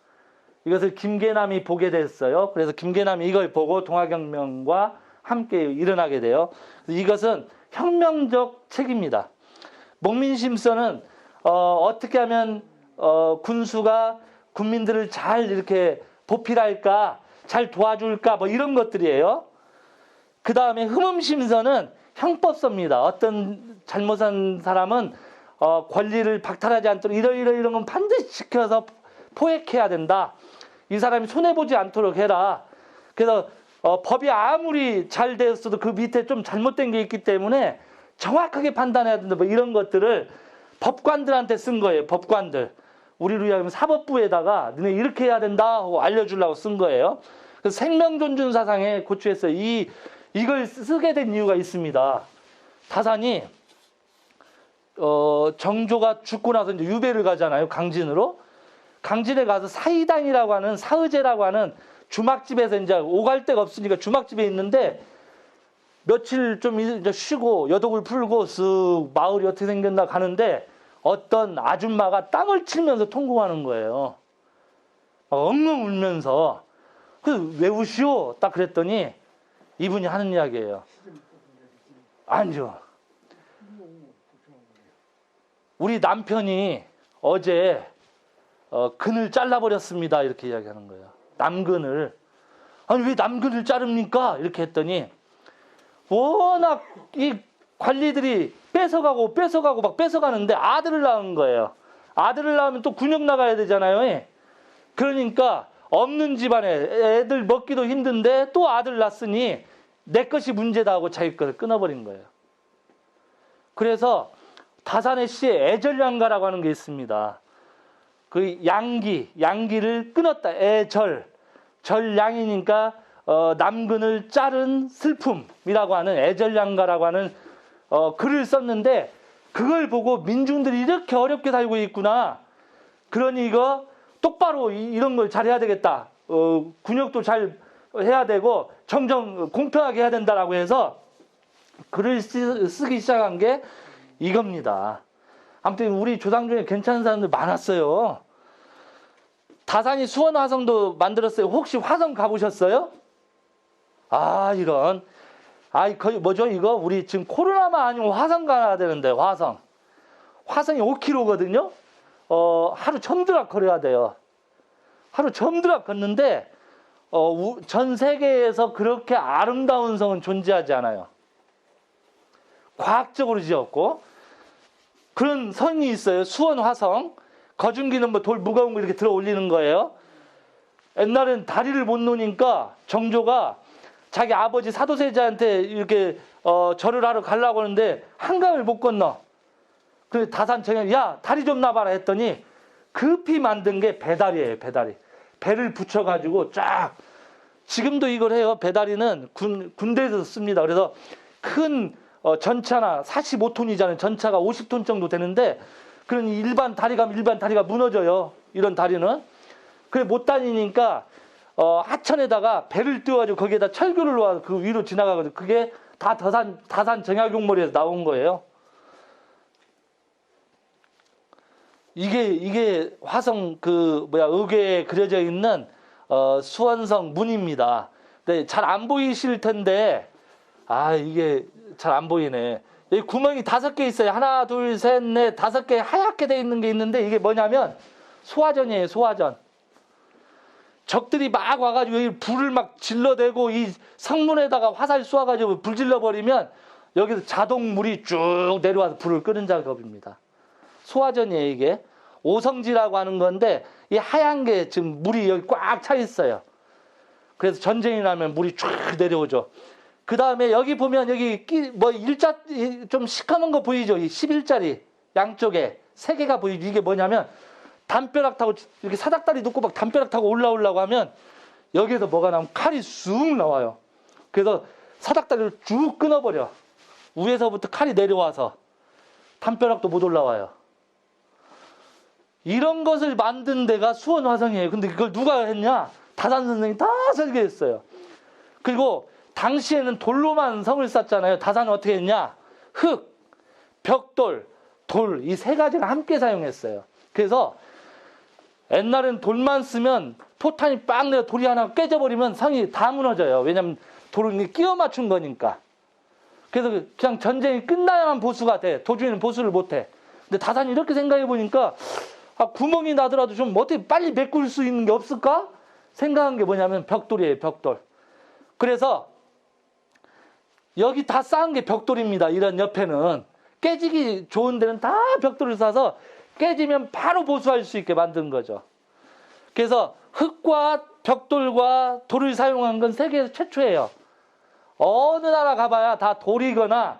이것을 김계남이 보게 됐어요. 그래서 김계남이 이걸 보고 동학혁명과 함께 일어나게 돼요. 이것은 혁명적 책입니다. 목민심서는 어떻게 하면 군수가 국민들을 잘 이렇게 보필할까, 잘 도와줄까, 뭐 이런 것들이에요. 그 다음에 흠음심서는 형법서입니다. 어떤 잘못한 사람은 권리를 박탈하지 않도록 이런 건 반드시 지켜서 포획해야 된다. 이 사람이 손해보지 않도록 해라. 그래서 법이 아무리 잘 되었어도 그 밑에 좀 잘못된 게 있기 때문에 정확하게 판단해야 된다. 뭐 이런 것들을 법관들한테 쓴 거예요. 법관들. 우리로 하면 사법부에다가 너네 이렇게 해야 된다 하고 알려주려고 쓴 거예요. 그래서 생명존중 사상에 고추해서 이걸 쓰게 된 이유가 있습니다. 다산이 정조가 죽고 나서 이제 유배를 가잖아요. 강진으로. 강진에 가서 사의당이라고 하는, 사의제라고 하는 주막집에서 이제 오갈 데가 없으니까 주막집에 있는데 며칠 좀 이제 쉬고 여독을 풀고 쓱 마을이 어떻게 생겼나 가는데 어떤 아줌마가 땀을 치면서 통곡하는 거예요. 엉엉 울면서. 그래서 왜 우시오? 딱 그랬더니 이분이 하는 이야기예요. 아니죠. 우리 남편이 어제 근을 잘라버렸습니다. 이렇게 이야기하는 거예요. 남근을. 아니 왜 남근을 자릅니까? 이렇게 했더니 워낙 이 관리들이 뺏어가고 막 뺏어가는데 아들을 낳은 거예요. 아들을 낳으면 또 군역 나가야 되잖아요. 그러니까 없는 집안에 애들 먹기도 힘든데 또 아들 낳았으니 내 것이 문제다 하고 자기 것을 끊어버린 거예요. 그래서 다산의 시에 애절양가라고 하는 게 있습니다. 그 양기를 끊었다. 절양이니까 남근을 자른 슬픔이라고 하는 애절양가라고 하는 글을 썼는데 그걸 보고 민중들이 이렇게 어렵게 살고 있구나. 그러니 이거 똑바로 이런 걸 잘해야 되겠다. 군역도 잘 해야 되고 정정 공평하게 해야 된다라고 해서 글을 쓰기 시작한 게 이겁니다. 아무튼 우리 조상 중에 괜찮은 사람들 많았어요. 다산이 수원 화성도 만들었어요. 혹시 화성 가보셨어요? 아, 이런. 아이, 거의 뭐죠, 이거? 우리 지금 코로나만 아니면 화성 가야 되는데, 화성. 화성이 5km거든요? 하루 점드락 걸어야 돼요. 하루 점드락 걷는데, 전 세계에서 그렇게 아름다운 성은 존재하지 않아요. 과학적으로 지었고, 그런 성이 있어요. 수원 화성. 거중기는 뭐 돌 무거운 거 이렇게 들어 올리는 거예요. 옛날엔 다리를 못 놓으니까 정조가 자기 아버지 사도세자한테 이렇게 절을 하러 가려고 하는데 한강을 못 건너. 그래서 다산청에 야 다리 좀 놔봐라 했더니 급히 만든 게 배다리예요. 배다리. 배를 붙여가지고 쫙. 지금도 이걸 해요. 배다리는 군대에서 씁니다. 그래서 큰 전차나 45톤이잖아요. 전차가 50톤 정도 되는데 그런 일반 다리가 무너져요. 이런 다리는. 그래 못 다니니까 하천에다가 배를 띄워가지고 거기에다 철교를 놓아서 그 위로 지나가거든요. 그게 다 다산 정약용머리에서 나온 거예요. 이게 화성 의궤에 그려져 있는 수원성 문입니다. 근데 잘 안 보이실 텐데 이게 잘 안 보이네. 여기 구멍이 5개 있어요. 하나, 둘, 셋, 넷, 5개 하얗게 돼 있는 게 있는데 이게 뭐냐면 소화전이에요. 소화전. 적들이 막 와가지고 여기 불을 막 질러대고 이 성문에다가 화살 쏘아가지고 불 질러버리면 여기서 자동 물이 쭉 내려와서 불을 끄는 작업입니다. 소화전이에요. 이게 오성지라고 하는 건데 이 하얀 게 지금 물이 여기 꽉 차 있어요. 그래서 전쟁이 나면 물이 쫙 내려오죠. 그 다음에 여기 보면 여기 일자 좀 시커먼 거 보이죠? 이 11자리 양쪽에 3개가 보이죠? 이게 뭐냐면 담벼락 타고 이렇게 사닥다리 놓고 막 담벼락 타고 올라오려고 하면 여기에서 뭐가 나오면 칼이 쑥 나와요. 그래서 사닥다리를 쭉 끊어버려. 위에서부터 칼이 내려와서 담벼락도 못 올라와요. 이런 것을 만든 데가 수원 화성이에요. 근데 그걸 누가 했냐? 다산 선생이 다 설계했어요. 그리고 당시에는 돌로만 성을 쌓잖아요. 다산은 어떻게 했냐? 흙, 벽돌, 돌 이 3가지를 함께 사용했어요. 그래서 옛날엔 돌만 쓰면 포탄이 빵 내려 돌이 하나 깨져버리면 성이 다 무너져요. 왜냐면 돌을 끼워 맞춘 거니까. 그래서 그냥 전쟁이 끝나야만 보수가 돼. 도중에는 보수를 못 해. 근데 다산이 이렇게 생각해 보니까 구멍이 나더라도 좀 어떻게 빨리 메꿀 수 있는 게 없을까? 생각한 게 뭐냐면 벽돌이에요. 벽돌. 그래서 여기 다 쌓은 게 벽돌입니다. 이런 옆에는. 깨지기 좋은 데는 다 벽돌을 쌓아서 깨지면 바로 보수할 수 있게 만든 거죠. 그래서 흙과 벽돌과 돌을 사용한 건 세계에서 최초예요. 어느 나라 가봐야 다 돌이거나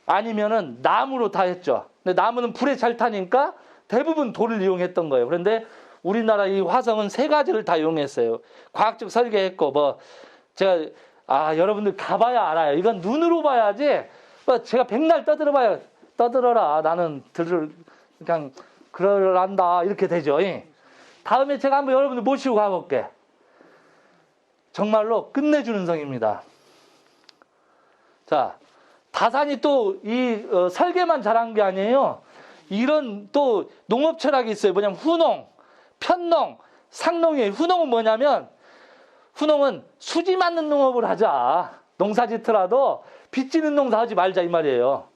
아니면은 나무로 다 했죠. 근데 나무는 불에 잘 타니까 대부분 돌을 이용했던 거예요. 그런데 우리나라 이 화성은 3가지를 다 이용했어요. 과학적 설계했고 제가 여러분들 가봐야 알아요. 이건 눈으로 봐야지. 제가 백날 떠들어라. 나는 그냥 그러란다 이렇게 되죠. 다음에 제가 한번 여러분들 모시고 가볼게. 정말로 끝내주는 성입니다. 자, 다산이 또 이 설계만 잘한 게 아니에요. 이런 또 농업 철학이 있어요. 뭐냐면 후농, 편농, 상농이에요. 후농은 뭐냐면 후농은 수지 맞는 농업을 하자. 농사 짓더라도 빚지는 농사 하지 말자 이 말이에요.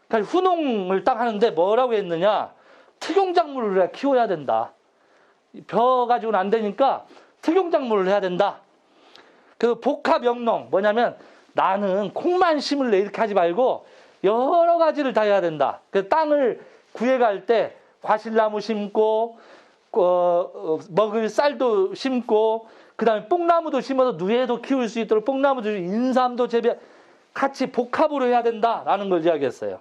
그러니까 후농을 딱 하는데 뭐라고 했느냐? 특용작물을 키워야 된다. 벼 가지고는 안 되니까 특용작물을 해야 된다. 그래서 복합영농 뭐냐면 나는 콩만 심을래 이렇게 하지 말고 여러 가지를 다 해야 된다. 그래서 땅을 구해갈 때 과실나무 심고 먹을 쌀도 심고 그다음에 뽕나무도 심어서 누에도 키울 수 있도록 뽕나무도 인삼도 재배 같이 복합으로 해야 된다라는 걸 이야기했어요.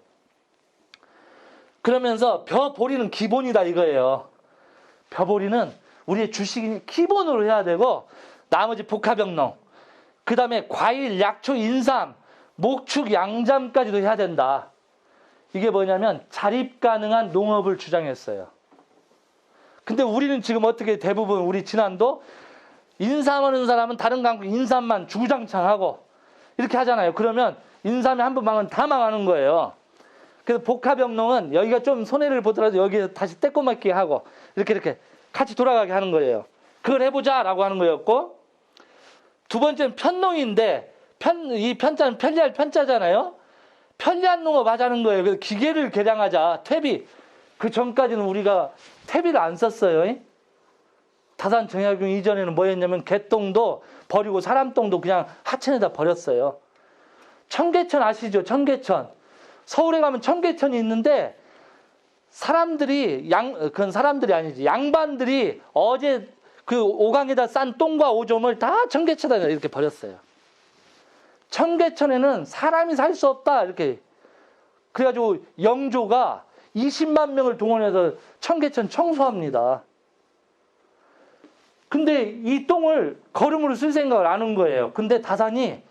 그러면서 벼보리는 기본이다 이거예요. 벼보리는 우리의 주식이 기본으로 해야 되고 나머지 복합영농 그 다음에 과일, 약초, 인삼, 목축, 양잠까지도 해야 된다. 이게 뭐냐면 자립 가능한 농업을 주장했어요. 근데 우리는 지금 어떻게 대부분 우리 진안도 인삼하는 사람은 다른 강국 인삼만 주구장창하고 이렇게 하잖아요. 그러면 인삼이 한 번 망하면 다 망하는 거예요. 그래서 복합영농은 여기가 좀 손해를 보더라도 여기에 다시 떼꼬맞게 하고 이렇게 같이 돌아가게 하는 거예요. 그걸 해보자라고 하는 거였고, 두 번째는 편농인데 이 편자는 편리할 편자잖아요. 편리한 농업 하자는 거예요. 그래서 기계를 개량하자. 퇴비. 그 전까지는 우리가 퇴비를 안 썼어요. 다산 정약용 이전에는 뭐였냐면 개똥도 버리고 사람똥도 그냥 하천에다 버렸어요. 청계천 아시죠? 청계천. 서울에 가면 청계천이 있는데 사람들이 그건 사람들이 아니지. 양반들이 어제 그 오강에다 싼 똥과 오줌을 다 청계천에다 이렇게 버렸어요. 청계천에는 사람이 살 수 없다 이렇게. 그래가지고 영조가 20만 명을 동원해서 청계천 청소합니다. 근데 이 똥을 거름으로 쓸 생각을 안 한 거예요. 근데 다산이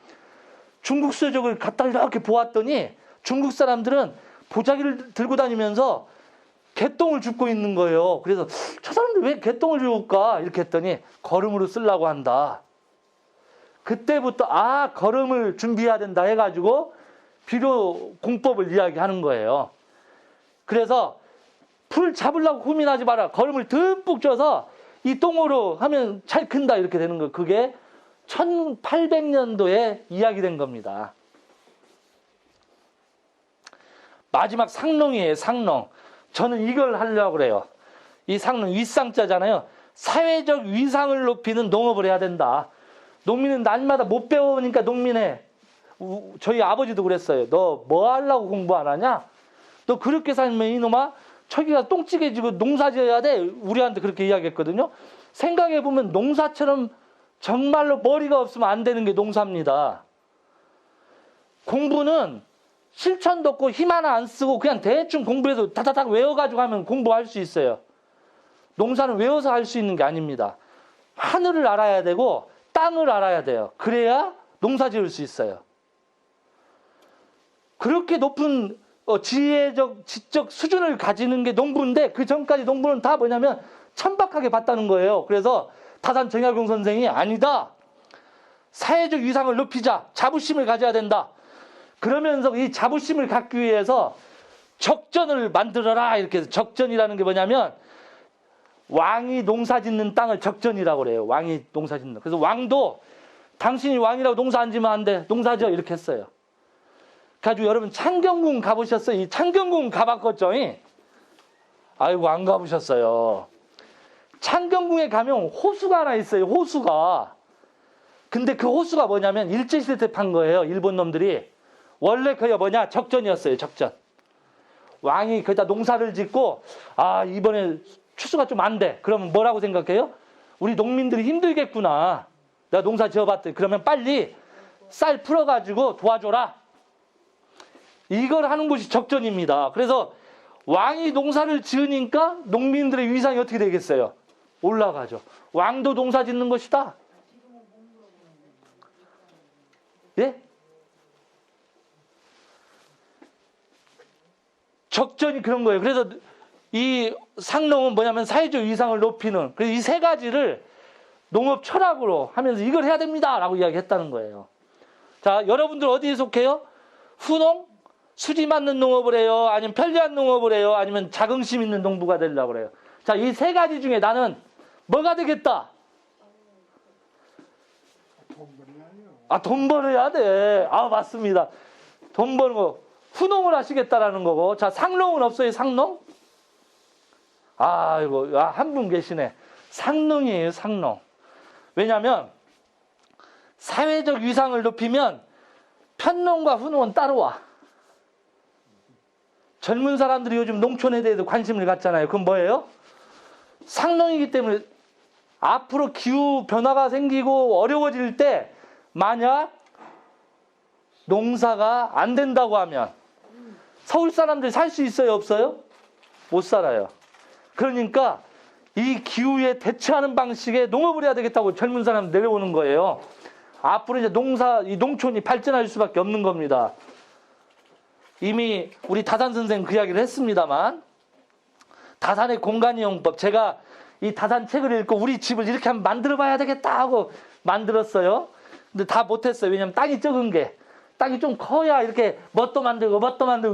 중국 서적을 갖다 이렇게 보았더니 중국 사람들은 보자기를 들고 다니면서 개똥을 줍고 있는 거예요. 그래서 저 사람들 왜 개똥을 줄까? 이렇게 했더니 거름으로 쓰려고 한다. 그때부터 거름을 준비해야 된다 해가지고 비료 공법을 이야기하는 거예요. 그래서 풀 잡으려고 고민하지 마라. 거름을 듬뿍 줘서 이 똥으로 하면 잘 큰다 이렇게 되는 거예요. 그게 1800년도에 이야기된 겁니다. 마지막 상농이에요. 상농. 저는 이걸 하려고 그래요. 이 상농 윗상자잖아요. 사회적 위상을 높이는 농업을 해야 된다. 농민은 날마다 못 배우니까 농민의 저희 아버지도 그랬어요. 너 뭐 하려고 공부 안 하냐? 너 그렇게 살면 이놈아 저기가 똥찌개 지고 농사 지어야 돼. 우리한테 그렇게 이야기했거든요. 생각해보면 농사처럼 정말로 머리가 없으면 안 되는 게 농사입니다. 공부는 실천도 없고 힘 하나 안 쓰고 그냥 대충 공부해서 다다닥 외워가지고 하면 공부할 수 있어요. 농사는 외워서 할 수 있는 게 아닙니다. 하늘을 알아야 되고 땅을 알아야 돼요. 그래야 농사 지을 수 있어요. 그렇게 높은 지혜적, 지적 수준을 가지는 게 농부인데 그 전까지 농부는 다 뭐냐면 천박하게 봤다는 거예요. 그래서 다산 정약용 선생이 아니다. 사회적 위상을 높이자. 자부심을 가져야 된다. 그러면서 이 자부심을 갖기 위해서 적전을 만들어라. 이렇게 해서 적전이라는 게 뭐냐면 왕이 농사 짓는 땅을 적전이라고 그래요. 왕이 농사 짓는. 그래서 왕도 당신이 왕이라고 농사 안 지면 안 돼. 농사 지어. 이렇게 했어요. 그래가지고 여러분 창경궁 가보셨어요? 이 창경궁 가봤겠죠? 아이고 안 가보셨어요. 창경궁에 가면 호수가 하나 있어요. 호수가. 근데 그 호수가 뭐냐면 일제시대 때 판 거예요. 일본 놈들이. 원래 그게 뭐냐? 적전이었어요. 적전. 왕이 거기다 농사를 짓고 이번에 추수가 좀 안 돼. 그러면 뭐라고 생각해요? 우리 농민들이 힘들겠구나. 내가 농사 지어봤더니 그러면 빨리 쌀 풀어가지고 도와줘라. 이걸 하는 곳이 적전입니다. 그래서 왕이 농사를 지으니까 농민들의 위상이 어떻게 되겠어요? 올라가죠. 왕도 농사 짓는 것이다. 예? 적전이 그런 거예요. 그래서 이 상농은 뭐냐면 사회적 위상을 높이는, 그래서 이 세 가지를 농업 철학으로 하면서 이걸 해야 됩니다. 라고 이야기했다는 거예요. 자, 여러분들 어디에 속해요? 후농? 수지 맞는 농업을 해요? 아니면 편리한 농업을 해요? 아니면 자긍심 있는 농부가 되려고 그래요? 자, 이 세 가지 중에 나는 뭐가 되겠다? 돈 벌어야 돼. 맞습니다. 돈 버는 거. 후농을 하시겠다라는 거고. 자, 상농은 없어요, 상농? 이거, 한 분 계시네. 상농이에요, 상농. 왜냐면, 사회적 위상을 높이면 편농과 후농은 따로와. 젊은 사람들이 요즘 농촌에 대해서 관심을 갖잖아요. 그건 뭐예요? 상농이기 때문에 앞으로 기후 변화가 생기고 어려워질 때 만약 농사가 안 된다고 하면 서울 사람들이 살 수 있어요? 없어요? 못 살아요. 그러니까 이 기후에 대처하는 방식의 농업을 해야 되겠다고 젊은 사람 내려오는 거예요. 앞으로 이제 이 농촌이 발전할 수밖에 없는 겁니다. 이미 우리 다산 선생 그 이야기를 했습니다만, 다산의 공간이용법, 제가 이 다산 책을 읽고 우리 집을 이렇게 한번 만들어 봐야 되겠다 하고 만들었어요. 근데 다 못했어요. 왜냐면 땅이 적은 게, 땅이 좀 커야 이렇게 뭣도 만들고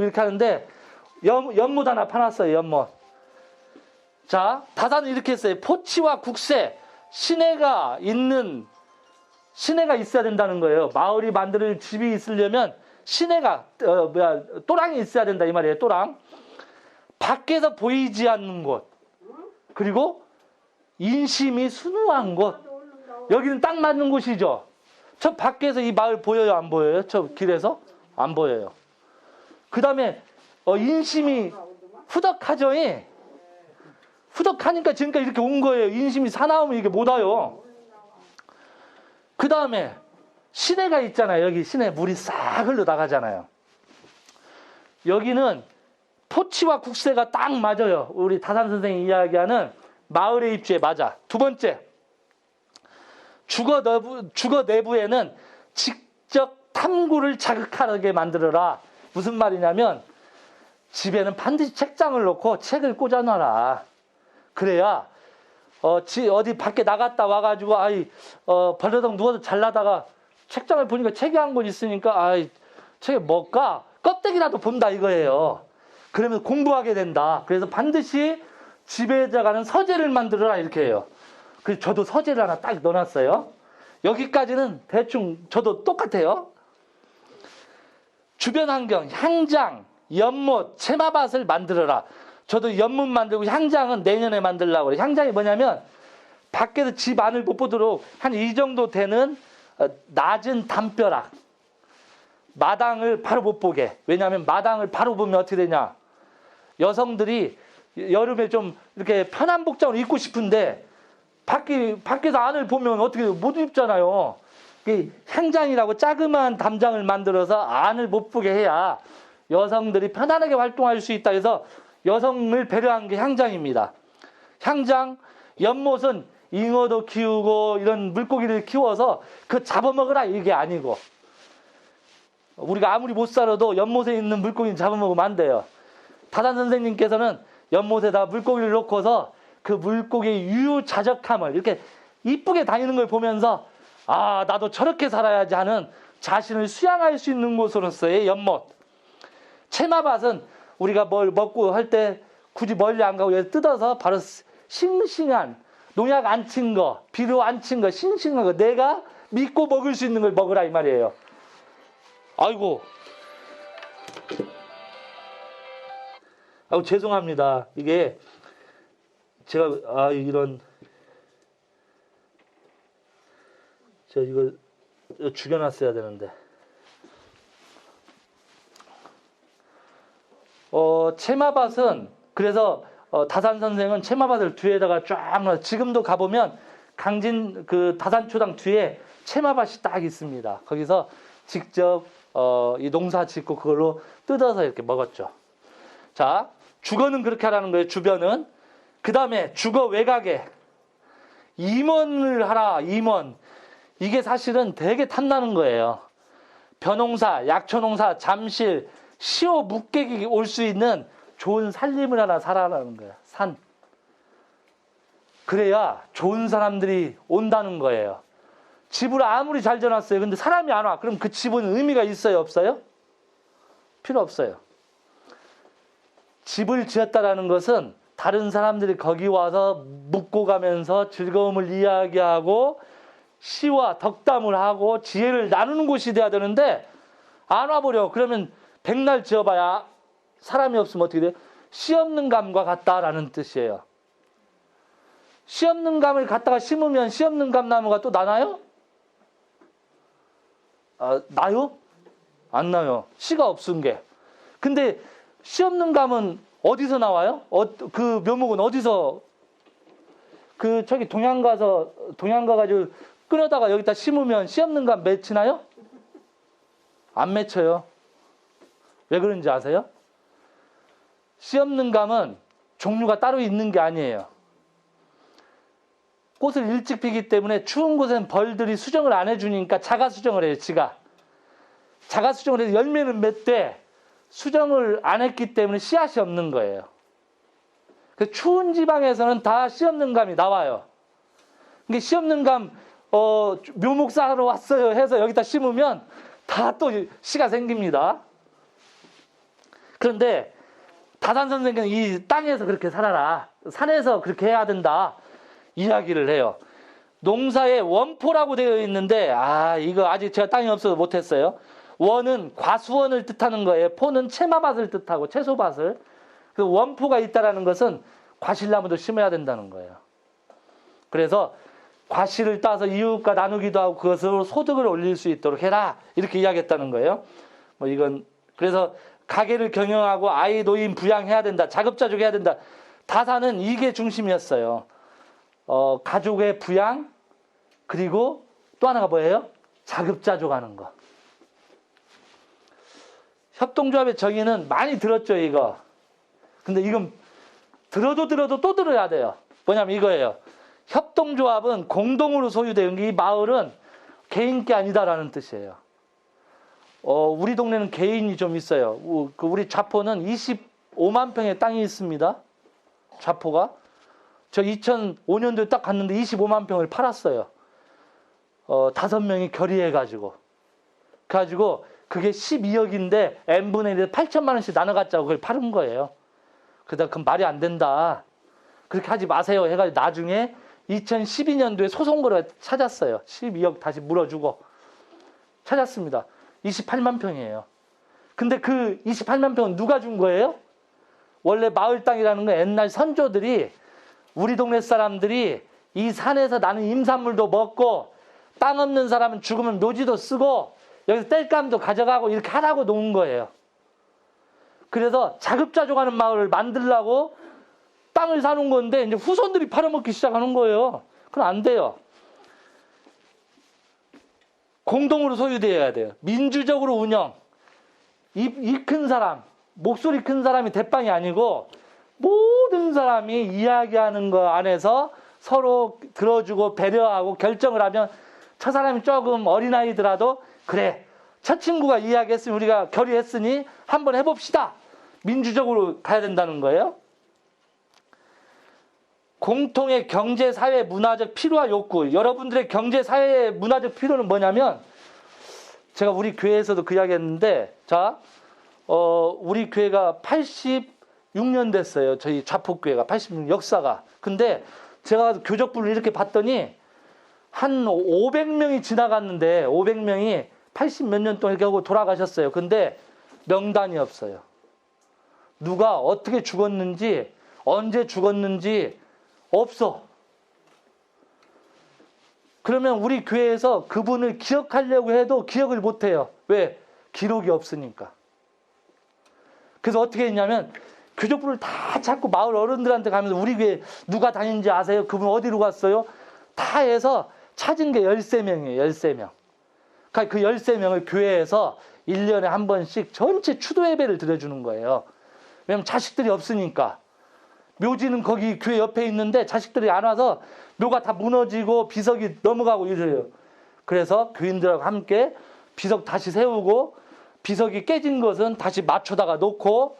이렇게 하는데 연못 하나 파놨어요. 연못. 자, 다산은 이렇게 했어요. 포치와 국세, 시내가 있어야 된다는 거예요. 마을이 만들 집이 있으려면 시내가 또랑이 있어야 된다 이 말이에요. 또랑. 밖에서 보이지 않는 곳, 그리고 인심이 순수한 곳. 여기는 딱 맞는 곳이죠. 저 밖에서 이 마을 보여요, 안 보여요? 저 길에서 안 보여요. 그 다음에 인심이 후덕하죠. 후덕하니까 지금까지 이렇게 온 거예요. 인심이 사나우면 이게 못 와요. 그 다음에 시내가 있잖아요. 여기 시내 물이 싹 흘러나가잖아요. 여기는 포치와 국세가 딱 맞아요. 우리 다산 선생이 이야기하는 마을의 입지에 맞아. 두 번째, 주거 내부에는 직접 탐구를 자극하게 만들어라. 무슨 말이냐면 집에는 반드시 책장을 놓고 책을 꽂아놔라. 그래야 어디 밖에 나갔다 와가지고 벌러덩 누워서 잘라다가 책장을 보니까 책이 한 권 있으니까 책이 뭘까? 껍데기라도 본다 이거예요. 그러면 공부하게 된다. 그래서 반드시 집에 들어가는 서재를 만들어라 이렇게 해요. 그래서 저도 서재를 하나 딱 넣어놨어요. 여기까지는 대충 저도 똑같아요. 주변 환경, 향장, 연못, 채마밭을 만들어라. 저도 연못 만들고 향장은 내년에 만들려고 그래요. 향장이 뭐냐면 밖에서 집 안을 못 보도록 한 이 정도 되는 낮은 담벼락, 마당을 바로 못 보게. 왜냐하면 마당을 바로 보면 어떻게 되냐, 여성들이 여름에 좀 이렇게 편한 복장을 입고 싶은데 밖에서 안을 보면 어떻게 못 입잖아요. 향장이라고 자그마한 담장을 만들어서 안을 못 보게 해야 여성들이 편안하게 활동할 수 있다 해서 여성을 배려한 게 향장입니다. 향장, 연못은 잉어도 키우고 이런 물고기를 키워서 그 잡아먹으라 이게 아니고, 우리가 아무리 못 살아도 연못에 있는 물고기는 잡아먹으면 안 돼요. 다산 선생님께서는 연못에다 물고기를 놓고서 그 물고기의 유유자적함을 이렇게 이쁘게 다니는 걸 보면서 나도 저렇게 살아야지 하는 자신을 수양할 수 있는 곳으로서의 연못. 채마밭은 우리가 뭘 먹고 할 때 굳이 멀리 안 가고 여기 뜯어서 바로 싱싱한, 농약 안 친 거, 비료 안 친 거, 싱싱한 거, 내가 믿고 먹을 수 있는 걸 먹으라 이 말이에요. 아이고 죄송합니다. 이게 제가 이런 이거 죽여놨어야 되는데. 채마밭은 그래서 다산 선생은 채마밭을 뒤에다가 쫙 놔. 지금도 가보면 강진 그 다산초당 뒤에 채마밭이 딱 있습니다. 거기서 직접 이 농사 짓고 그걸로 뜯어서 이렇게 먹었죠. 자, 주거는 그렇게 하라는 거예요. 주변은. 그 다음에 주거 외곽에 임원을 하라. 임원. 이게 사실은 되게 탐나는 거예요. 벼농사, 약초농사, 잠실, 시오 묵객이 올 수 있는 좋은 살림을 하나 살아라는 거예요. 산. 그래야 좋은 사람들이 온다는 거예요. 집을 아무리 잘 지어놨어요. 근데 사람이 안 와. 그럼 그 집은 의미가 있어요? 없어요? 필요 없어요. 집을 지었다라는 것은 다른 사람들이 거기 와서 묵고 가면서 즐거움을 이야기하고 시와 덕담을 하고 지혜를 나누는 곳이 돼야 되는데 안 와버려. 그러면 백날 지어봐야 사람이 없으면 어떻게 돼요? 씨 없는 감과 같다라는 뜻이에요. 씨 없는 감을 갖다가 심으면 씨 없는 감 나무가 또 나나요? 나요? 안 나요. 씨가 없은 게. 근데 씨 없는 감은 어디서 나와요? 그 묘목은 어디서 저기 동양 가가지고 끊어다가 여기다 심으면 씨 없는 감 맺히나요? 안 맺혀요. 왜 그런지 아세요? 씨 없는 감은 종류가 따로 있는 게 아니에요. 꽃을 일찍 피기 때문에 추운 곳엔 벌들이 수정을 안 해주니까 자가 수정을 해요. 자가 수정을 해서 열매는 맺되 수정을 안 했기 때문에 씨앗이 없는 거예요. 그 추운 지방에서는 다 씨 없는 감이 나와요. 근데 씨 없는 감 묘목 사러 왔어요 해서 여기다 심으면 다 또 씨가 생깁니다. 그런데 다산 선생은 이 땅에서 그렇게 살아라. 산에서 그렇게 해야 된다. 이야기를 해요. 농사에 원포라고 되어 있는데, 이거 아직 제가 땅이 없어서 못했어요. 원은 과수원을 뜻하는 거예요. 포는 채마밭을 뜻하고 채소밭을. 그 원포가 있다라는 것은 과실나무도 심어야 된다는 거예요. 그래서 과실을 따서 이웃과 나누기도 하고 그것으로 소득을 올릴 수 있도록 해라. 이렇게 이야기했다는 거예요. 뭐 이건 그래서 가게를 경영하고 아이 노인 부양해야 된다. 자급자족 해야 된다. 다산은 이게 중심이었어요. 가족의 부양, 그리고 또 하나가 뭐예요? 자급자족하는 거. 협동조합의 정의는 많이 들었죠, 이거. 근데 이건 들어도 또 들어야 돼요. 뭐냐면 이거예요. 협동조합은 공동으로 소유되는 게 이 마을은 개인 게 아니다라는 뜻이에요. 우리 동네는 개인이 좀 있어요. 우리 좌포는 25만 평의 땅이 있습니다. 좌포가. 저 2005년도에 딱 갔는데 25만 평을 팔았어요. 5명이 결의해가지고. 그래가지고 그게 12억인데 n분의 1에 8천만 원씩 나눠갖자고 그걸 파는 거예요. 그러다 그건 말이 안 된다. 그렇게 하지 마세요. 해가지고 나중에 2012년도에 소송거래 찾았어요. 12억 다시 물어주고 찾았습니다. 28만 평이에요. 근데 그 28만 평은 누가 준 거예요? 원래 마을 땅이라는 건 옛날 선조들이 우리 동네 사람들이 이 산에서 나는 임산물도 먹고 땅 없는 사람은 죽으면 묘지도 쓰고 여기서 땔감도 가져가고 이렇게 하라고 놓은 거예요. 그래서 자급자족하는 마을을 만들려고 땅을 사놓은 건데 이제 후손들이 팔아먹기 시작하는 거예요. 그럼 안 돼요. 공동으로 소유되어야 돼요. 민주적으로 운영. 입 큰 사람, 목소리 큰 사람이 대빵이 아니고 모든 사람이 이야기하는 거 안에서 서로 들어주고 배려하고 결정을 하면 저 사람이 조금 어린아이더라도 그래, 저 친구가 이야기했으니 우리가 결의했으니 한번 해봅시다. 민주적으로 가야 된다는 거예요. 공통의 경제, 사회, 문화적 필요와 욕구. 여러분들의 경제, 사회, 문화적 필요는 뭐냐면 제가 우리 교회에서도 그 이야기 했는데 자, 우리 교회가 86년 됐어요. 저희 좌포교회가 86년 역사가. 근데 제가 교적부를 이렇게 봤더니 한 500명이 지나갔는데 500명이 80 몇 년 동안 이렇게 하고 돌아가셨어요. 근데 명단이 없어요. 누가 어떻게 죽었는지 언제 죽었는지 없어. 그러면 우리 교회에서 그분을 기억하려고 해도 기억을 못해요. 왜? 기록이 없으니까. 그래서 어떻게 했냐면 교적부를 다 찾고 마을 어른들한테 가면서 우리 교회 누가 다니는지 아세요? 그분 어디로 갔어요? 다 해서 찾은 게 13명이에요. 13명. 그러니까 그 13명을 교회에서 1년에 한 번씩 전체 추도 예배를 드려주는 거예요. 왜냐면 자식들이 없으니까. 묘지는 거기 교회 옆에 있는데 자식들이 안 와서 묘가 다 무너지고 비석이 넘어가고 이래요. 그래서 교인들하고 함께 비석 다시 세우고 비석이 깨진 것은 다시 맞춰다가 놓고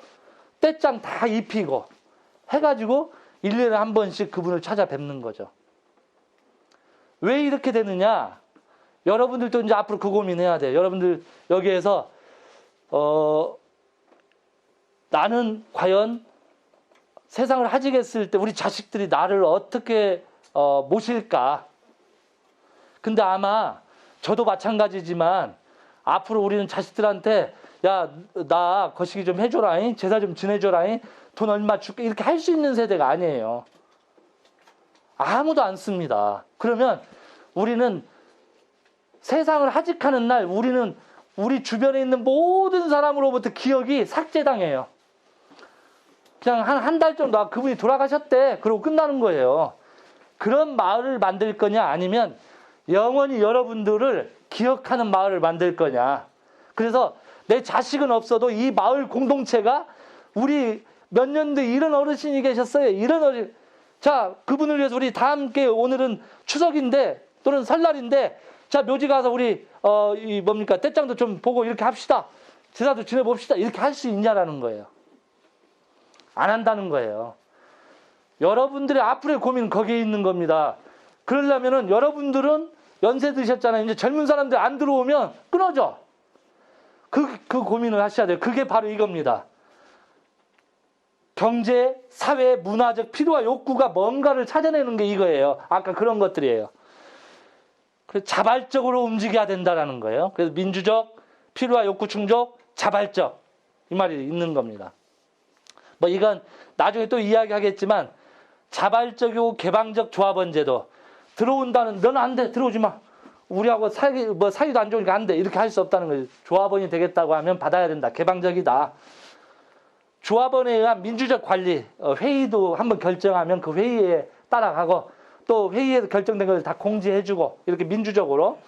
떼짱 다 입히고 해가지고 1년에 한 번씩 그분을 찾아뵙는 거죠. 왜 이렇게 되느냐? 여러분들도 이제 앞으로 그 고민해야 돼요. 여러분들 여기에서 나는 과연 세상을 하지겠을 때 우리 자식들이 나를 어떻게 모실까? 근데 아마 저도 마찬가지지만 앞으로 우리는 자식들한테 야, 나 거시기 좀 해줘라잉, 제사 좀 지내줘라잉, 돈 얼마 줄게 이렇게 할 수 있는 세대가 아니에요. 아무도 안 씁니다. 그러면 우리는 세상을 하직하는 날 우리는 우리 주변에 있는 모든 사람으로부터 기억이 삭제당해요. 그냥 한 달 정도 그분이 돌아가셨대. 그러고 끝나는 거예요. 그런 마을을 만들 거냐 아니면 영원히 여러분들을 기억하는 마을을 만들 거냐. 그래서 내 자식은 없어도 이 마을 공동체가 우리 몇 년도에 이런 어르신이 계셨어요. 이런 어르신. 자, 그분을 위해서 우리 다 함께 오늘은 추석인데 또는 설날인데 자, 묘지 가서 우리 이 뭡니까? 떼짱도 좀 보고 이렇게 합시다. 제사도 지내봅시다. 이렇게 할 수 있냐라는 거예요. 안 한다는 거예요. 여러분들의 앞으로의 고민은 거기에 있는 겁니다. 그러려면은 여러분들은 연세 드셨잖아요. 이제 젊은 사람들 안 들어오면 끊어져. 그 고민을 하셔야 돼요. 그게 바로 이겁니다. 경제, 사회, 문화적 필요와 욕구가 뭔가를 찾아내는 게 이거예요. 아까 그런 것들이에요. 그래서 자발적으로 움직여야 된다라는 거예요. 그래서 민주적, 필요와 욕구 충족, 자발적 이 말이 있는 겁니다. 뭐 이건 나중에 또 이야기하겠지만 자발적이고 개방적 조합원 제도 들어온다는 너는 안 돼 들어오지 마 우리하고 사이도 안 좋으니까 안 돼 이렇게 할 수 없다는 거예요. 조합원이 되겠다고 하면 받아야 된다. 개방적이다. 조합원에 의한 민주적 관리 회의도 한번 결정하면 그 회의에 따라가고 또 회의에서 결정된 걸 다 공지해주고 이렇게 민주적으로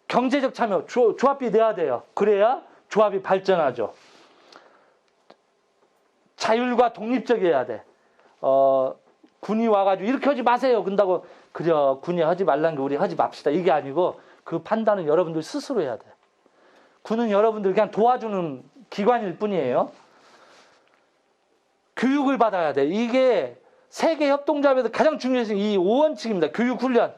경제적 참여 조합비 내야 돼요. 그래야 조합이 발전하죠. 자율과 독립적이어야 돼. 군이 와가지고 이렇게 하지 마세요. 근다고 그래 군이 하지 말란 게 우리 하지 맙시다. 이게 아니고 그 판단은 여러분들 스스로 해야 돼. 군은 여러분들 그냥 도와주는 기관일 뿐이에요. 교육을 받아야 돼. 이게 세계 협동조합에서 가장 중요한 이 5원칙입니다. 교육 훈련.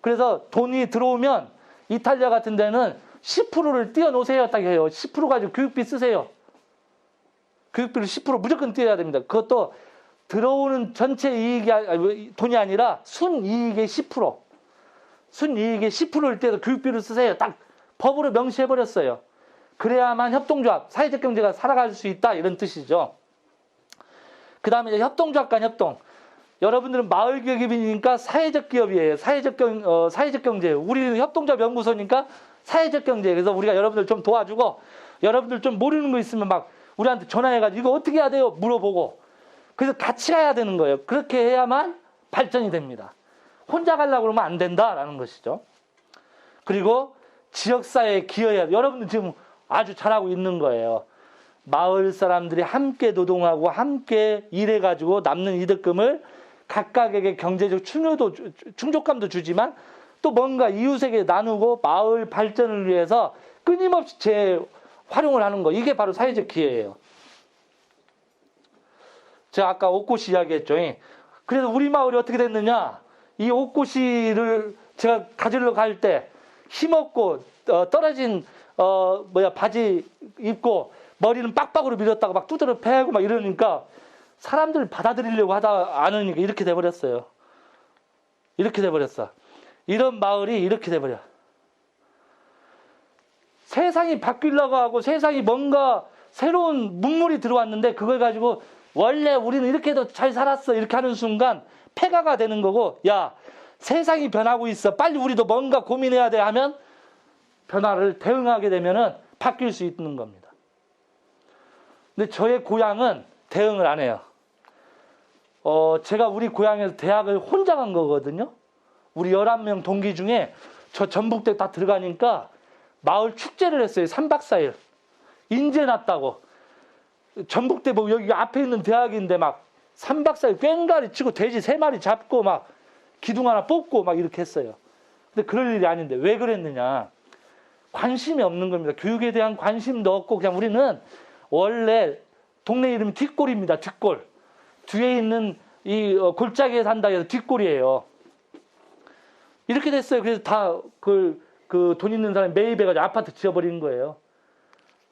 그래서 돈이 들어오면 이탈리아 같은 데는 10%를 띄워놓으세요. 딱 해요. 10% 가지고 교육비 쓰세요. 교육비를 10% 무조건 띄워야 됩니다. 그것도 들어오는 전체 이익이 돈이 아니라 순이익의 10%. 순이익의 10%를 떼서 교육비를 쓰세요. 딱 법으로 명시해버렸어요. 그래야만 협동조합, 사회적 경제가 살아갈 수 있다 이런 뜻이죠. 그 다음에 이제 협동조합 간 협동. 여러분들은 마을기업이니까 사회적 기업이에요. 사회적 경제예요. 우리는 협동조합 연구소니까 사회적 경제예요. 그래서 우리가 여러분들 좀 도와주고 여러분들 좀 모르는 거 있으면 막 우리한테 전화해가지고 이거 어떻게 해야 돼요? 물어보고. 그래서 같이 가야 되는 거예요. 그렇게 해야만 발전이 됩니다. 혼자 가려고 그러면 안 된다라는 것이죠. 그리고 지역사회에 기여해야 돼요. 여러분들 지금 아주 잘하고 있는 거예요. 마을 사람들이 함께 노동하고 함께 일해가지고 남는 이득금을 각각에게 경제적 충족감도 주지만 또 뭔가 이웃에게 나누고 마을 발전을 위해서 끊임없이 재활용을 하는 거. 이게 바로 사회적 기회예요. 제가 아까 옥고시 이야기했죠. 그래서 우리 마을이 어떻게 됐느냐. 이 옥고시를 제가 가지러 갈 때 힘없고 떨어진 바지 입고 머리는 빡빡으로 밀었다가 막 두드려 패고 막 이러니까 사람들 받아들이려고 하다 않으니까 이렇게 돼버렸어요. 이렇게 돼버렸어. 이런 마을이 이렇게 돼버려. 세상이 바뀌려고 하고 세상이 뭔가 새로운 문물이 들어왔는데 그걸 가지고 원래 우리는 이렇게 해도 잘 살았어 이렇게 하는 순간 폐가가 되는 거고 야 세상이 변하고 있어 빨리 우리도 뭔가 고민해야 돼 하면 변화를 대응하게 되면은 바뀔 수 있는 겁니다. 근데 저의 고향은 대응을 안 해요. 제가 우리 고향에서 대학을 혼자 간 거거든요. 우리 11명 동기 중에 저 전북대 다 들어가니까 마을 축제를 했어요. 3박 4일. 인제 났다고. 전북대 뭐 여기 앞에 있는 대학인데 막 3박 4일 꽹가리 치고 돼지 3마리 잡고 막 기둥 하나 뽑고 막 이렇게 했어요. 근데 그럴 일이 아닌데 왜 그랬느냐. 관심이 없는 겁니다. 교육에 대한 관심도 없고 그냥 우리는 원래 동네 이름이 뒷골입니다. 뒷골. 뒤에 있는 이 골짜기에 산다 해서 뒷골이에요. 이렇게 됐어요. 그래서 다 그 돈 있는 사람이 매입해가지고 아파트 지어버리는 거예요.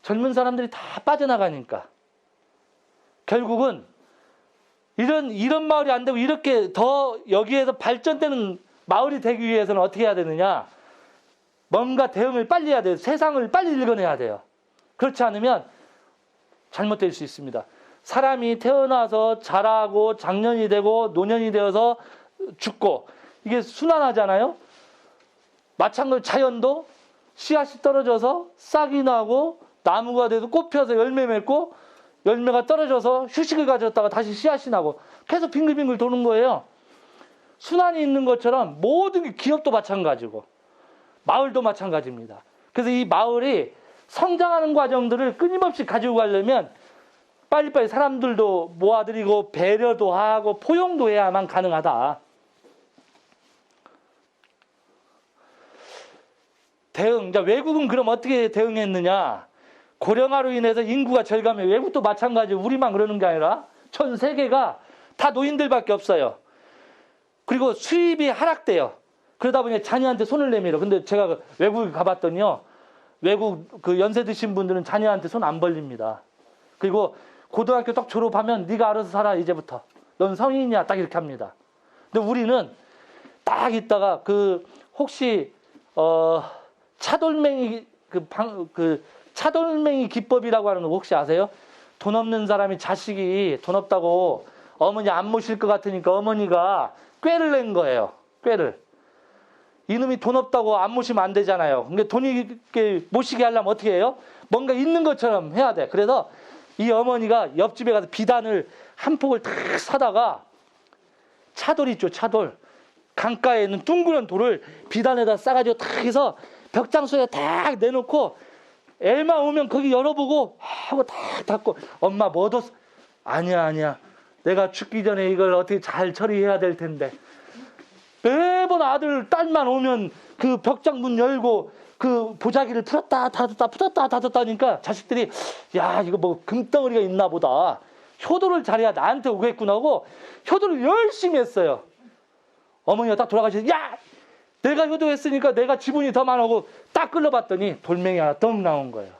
젊은 사람들이 다 빠져나가니까. 결국은 이런 마을이 안 되고 이렇게 더 여기에서 발전되는 마을이 되기 위해서는 어떻게 해야 되느냐. 뭔가 대응을 빨리 해야 돼요. 세상을 빨리 읽어내야 돼요. 그렇지 않으면 잘못될 수 있습니다. 사람이 태어나서 자라고 장년이 되고 노년이 되어서 죽고 이게 순환하잖아요. 마찬가지로 자연도 씨앗이 떨어져서 싹이 나고 나무가 돼서 꽃 펴서 열매 맺고 열매가 떨어져서 휴식을 가졌다가 다시 씨앗이 나고 계속 빙글빙글 도는 거예요. 순환이 있는 것처럼 모든 게 기업도 마찬가지고 마을도 마찬가지입니다. 그래서 이 마을이 성장하는 과정들을 끊임없이 가지고 가려면 빨리빨리 사람들도 모아들이고 배려도 하고 포용도 해야만 가능하다. 대응. 자, 외국은 그럼 어떻게 대응했느냐? 고령화로 인해서 인구가 절감해. 외국도 마찬가지로 우리만 그러는 게 아니라 전 세계가 다 노인들밖에 없어요. 그리고 수입이 하락돼요. 그러다 보니 자녀한테 손을 내밀어. 근데 제가 외국에 가봤더니요. 외국 그 연세 드신 분들은 자녀한테 손 안 벌립니다. 그리고 고등학교 딱 졸업하면 네가 알아서 살아 이제부터. 넌 성인이야. 딱 이렇게 합니다. 근데 우리는 딱 있다가 그 혹시 차돌맹이 차돌맹이 기법이라고 하는 거 혹시 아세요? 돈 없는 사람이 자식이 돈 없다고 어머니 안 모실 것 같으니까 어머니가 꾀를 낸 거예요. 꾀를. 이놈이 돈 없다고 안 모시면 안 되잖아요. 근데 돈 있게 모시게 하려면 어떻게 해요? 뭔가 있는 것처럼 해야 돼. 그래서 이 어머니가 옆집에 가서 비단을 한 폭을 탁 사다가 차돌 있죠, 차돌. 강가에 있는 둥그런 돌을 비단에다 싸가지고 탁 해서 벽장소에 탁 내놓고 애만 오면 거기 열어보고 하고 탁 닫고 엄마 뭐 뒀어? 아니야. 내가 죽기 전에 이걸 어떻게 잘 처리해야 될 텐데. 매번 아들, 딸만 오면 그 벽장 문 열고 그 보자기를 풀었다 닫았다 풀었다 닫았다 하니까 자식들이 야 이거 뭐 금덩어리가 있나 보다. 효도를 잘해야 나한테 오겠구나 하고 효도를 열심히 했어요. 어머니가 딱 돌아가시서 야 내가 효도했으니까 내가 지분이 더 많아고 딱 끌어봤더니 돌멩이 하나 떡 나온 거예요.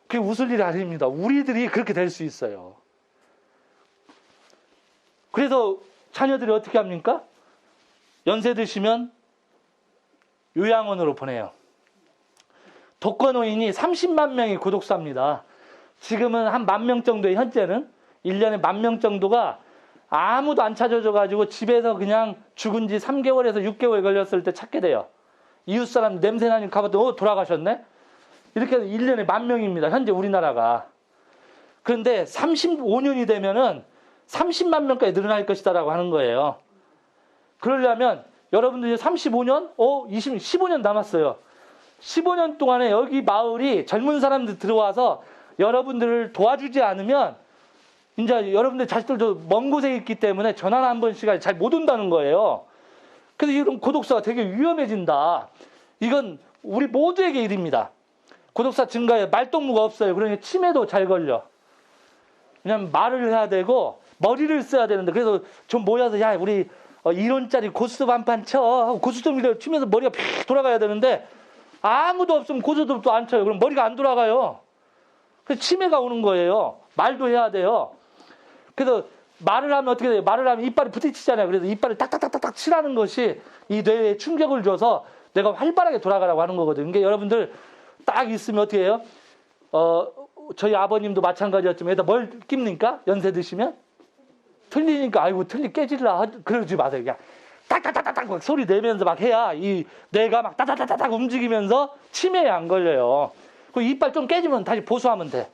그게 웃을 일이 아닙니다. 우리들이 그렇게 될 수 있어요. 그래서 자녀들이 어떻게 합니까? 연세 드시면 요양원으로 보내요. 독거노인이 30만 명이 구독자입니다. 지금은 한 10,000명 정도의 현재는 1년에 10,000명 정도가 아무도 안 찾아줘가지고 집에서 그냥 죽은 지 3개월에서 6개월 걸렸을 때 찾게 돼요. 이웃 사람 냄새나니 가봤더니 돌아가셨네? 이렇게 해서 1년에 10,000명입니다. 현재 우리나라가. 그런데 35년이 되면은 30만 명까지 늘어날 것이다라고 하는 거예요. 그러려면 여러분들 이제 35년, 15년 남았어요. 15년 동안에 여기 마을이 젊은 사람들 들어와서 여러분들을 도와주지 않으면 이제 여러분들 자식들도 먼 곳에 있기 때문에 전화 한 번씩 잘 못 온다는 거예요. 그래서 이런 고독사가 되게 위험해진다. 이건 우리 모두에게 일입니다. 고독사 증가에 말동무가 없어요. 그러니 치매도 잘 걸려. 그냥 말을 해야 되고 머리를 써야 되는데 그래서 좀 모여서 야 우리 1원짜리 고스톱 한 판 쳐 하고 고스톱을 치면서 머리가 픽 돌아가야 되는데 아무도 없으면 고스톱도 안 쳐요. 그럼 머리가 안 돌아가요. 그래서 치매가 오는 거예요. 말도 해야 돼요. 그래서 말을 하면 어떻게 돼요? 말을 하면 이빨이 부딪히잖아요. 그래서 이빨을 딱딱딱딱 치라는 것이 이 뇌에 충격을 줘서 내가 활발하게 돌아가라고 하는 거거든요. 그러니까 여러분들 딱 있으면 어떻게 해요? 저희 아버님도 마찬가지였지만 여기다 뭘 낍니까? 연세 드시면? 틀리니까 아이고 깨질라 그러지 마세요. 그냥 딱딱딱딱 소리 내면서 막 해야 이 뇌가 막 따다다다닥 움직이면서 치매에 안 걸려요. 그 이빨 좀 깨지면 다시 보수하면 돼.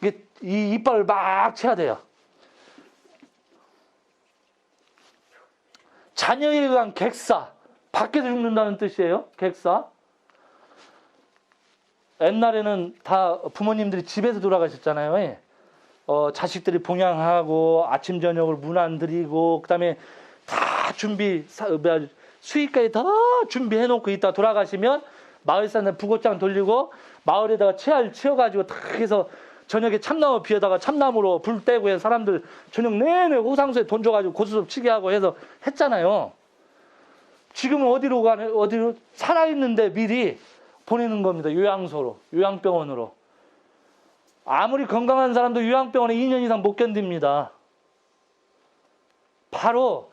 이게 이 이빨을 막 쳐야 돼요. 자녀에 의한 객사, 밖에서 죽는다는 뜻이에요. 객사. 옛날에는 다 부모님들이 집에서 돌아가셨잖아요. 자식들이 봉양하고 아침 저녁을 문 안 드리고 그다음에 다 수익까지 다 준비해놓고 있다 돌아가시면 마을 사람들 부고장 돌리고 마을에다가 채알 치워가지고 다 해서 저녁에 참나무 비에다가 참나무로 불 떼고 해서 사람들 저녁 내내 호상소에 돈 줘가지고 고스톱 치게 하고 해서 했잖아요. 지금은 어디로 살아있는데 미리 보내는 겁니다. 요양소로, 요양병원으로. 아무리 건강한 사람도 요양병원에 2년 이상 못 견딥니다. 바로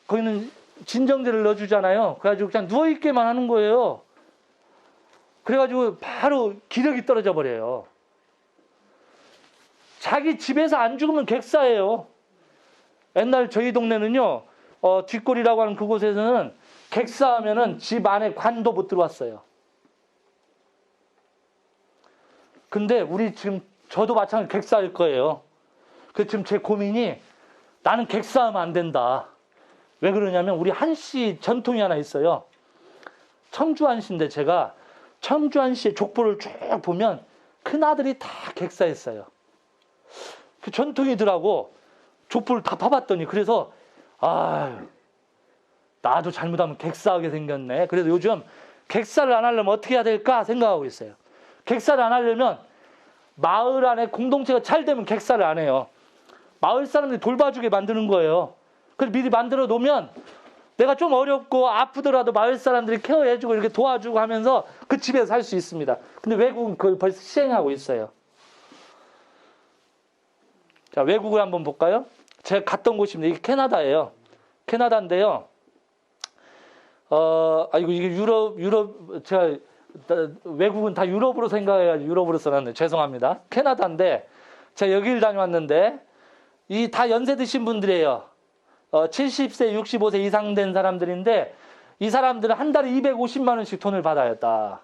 거기는 진정제를 넣어주잖아요. 그래가지고 그냥 누워있게만 하는 거예요. 그래가지고 바로 기력이 떨어져 버려요. 자기 집에서 안 죽으면 객사예요. 옛날 저희 동네는요, 뒷골이라고 하는 그곳에서는 객사하면은 집 안에 관도 못 들어왔어요. 근데 우리 지금 저도 마찬가지로 객사일 거예요. 그래서 지금 제 고민이 나는 객사하면 안 된다. 왜 그러냐면 우리 한씨 전통이 하나 있어요. 청주 한씨인데 제가 청주 한씨의 족보를 쭉 보면 큰아들이 다 객사했어요. 그 전통이더라고. 족보를 다 봐봤더니 그래서 나도 잘못하면 객사하게 생겼네. 그래서 요즘 객사를 안 하려면 어떻게 해야 될까 생각하고 있어요. 객사를 안 하려면 마을 안에 공동체가 잘 되면 객사를 안 해요. 마을 사람들이 돌봐주게 만드는 거예요. 그래서 미리 만들어 놓으면 내가 좀 어렵고 아프더라도 마을 사람들이 케어해주고 이렇게 도와주고 하면서 그 집에서 살 수 있습니다. 근데 외국은 그걸 벌써 시행하고 있어요. 자, 외국을 한번 볼까요? 제가 갔던 곳입니다. 이게 캐나다예요. 캐나다인데요. 이게 제가 외국은 다 유럽으로 생각해가지고 유럽으로 써놨네. 죄송합니다. 캐나다인데, 제가 여기를 다녀왔는데, 이 다 연세 드신 분들이에요. 70세, 65세 이상 된 사람들인데, 이 사람들은 한 달에 250만 원씩 돈을 받아요, 딱.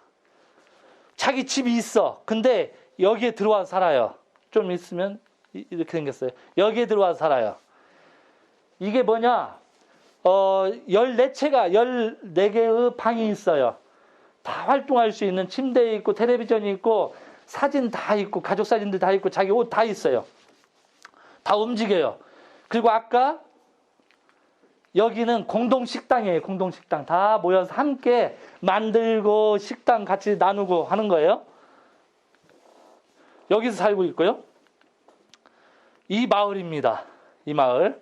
자기 집이 있어. 근데 여기에 들어와서 살아요. 좀 있으면 이렇게 생겼어요. 여기에 들어와서 살아요. 이게 뭐냐? 14개의 방이 있어요. 다 활동할 수 있는 침대 있고, 텔레비전이 있고, 사진 다 있고, 가족 사진들 다 있고, 자기 옷 다 있어요. 다 움직여요. 그리고 아까 여기는 공동식당이에요. 공동식당. 다 모여서 함께 만들고 식당 같이 나누고 하는 거예요. 여기서 살고 있고요. 이 마을입니다. 이 마을.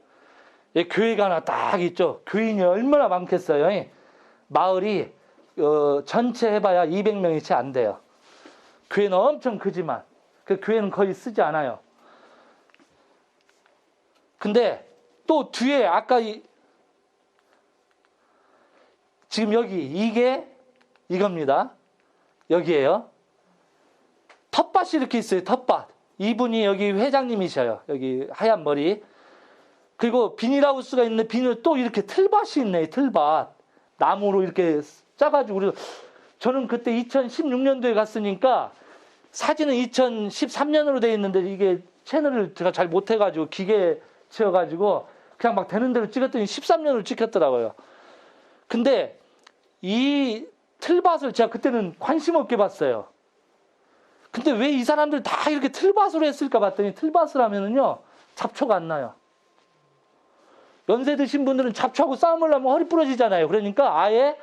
교회가 하나 딱 있죠. 교인이 얼마나 많겠어요. 마을이 전체 해봐야 200명이 채 안 돼요. 교회는 엄청 크지만 그 교회는 거의 쓰지 않아요. 근데 또 뒤에 아까 지금 여기 이게 이겁니다. 여기에요. 텃밭이 이렇게 있어요. 텃밭. 이분이 여기 회장님이셔요. 여기 하얀 머리. 그리고 비닐하우스가 있는데 비닐 또 이렇게 틀밭이 있네. 틀밭. 나무로 이렇게 짜가지고. 저는 그때 2016년도에 갔으니까 사진은 2013년으로 돼 있는데 이게 채널을 제가 잘 못해가지고 기계 채워가지고 그냥 막 되는 대로 찍었더니 13년을 찍혔더라고요. 근데 이 틀밭을 제가 그때는 관심 없게 봤어요. 근데 왜 이 사람들 다 이렇게 틀밭으로 했을까 봤더니 틀밭을 하면은요 잡초가 안 나요. 연세 드신 분들은 잡초하고 싸움을 하면 허리 부러지잖아요. 그러니까 아예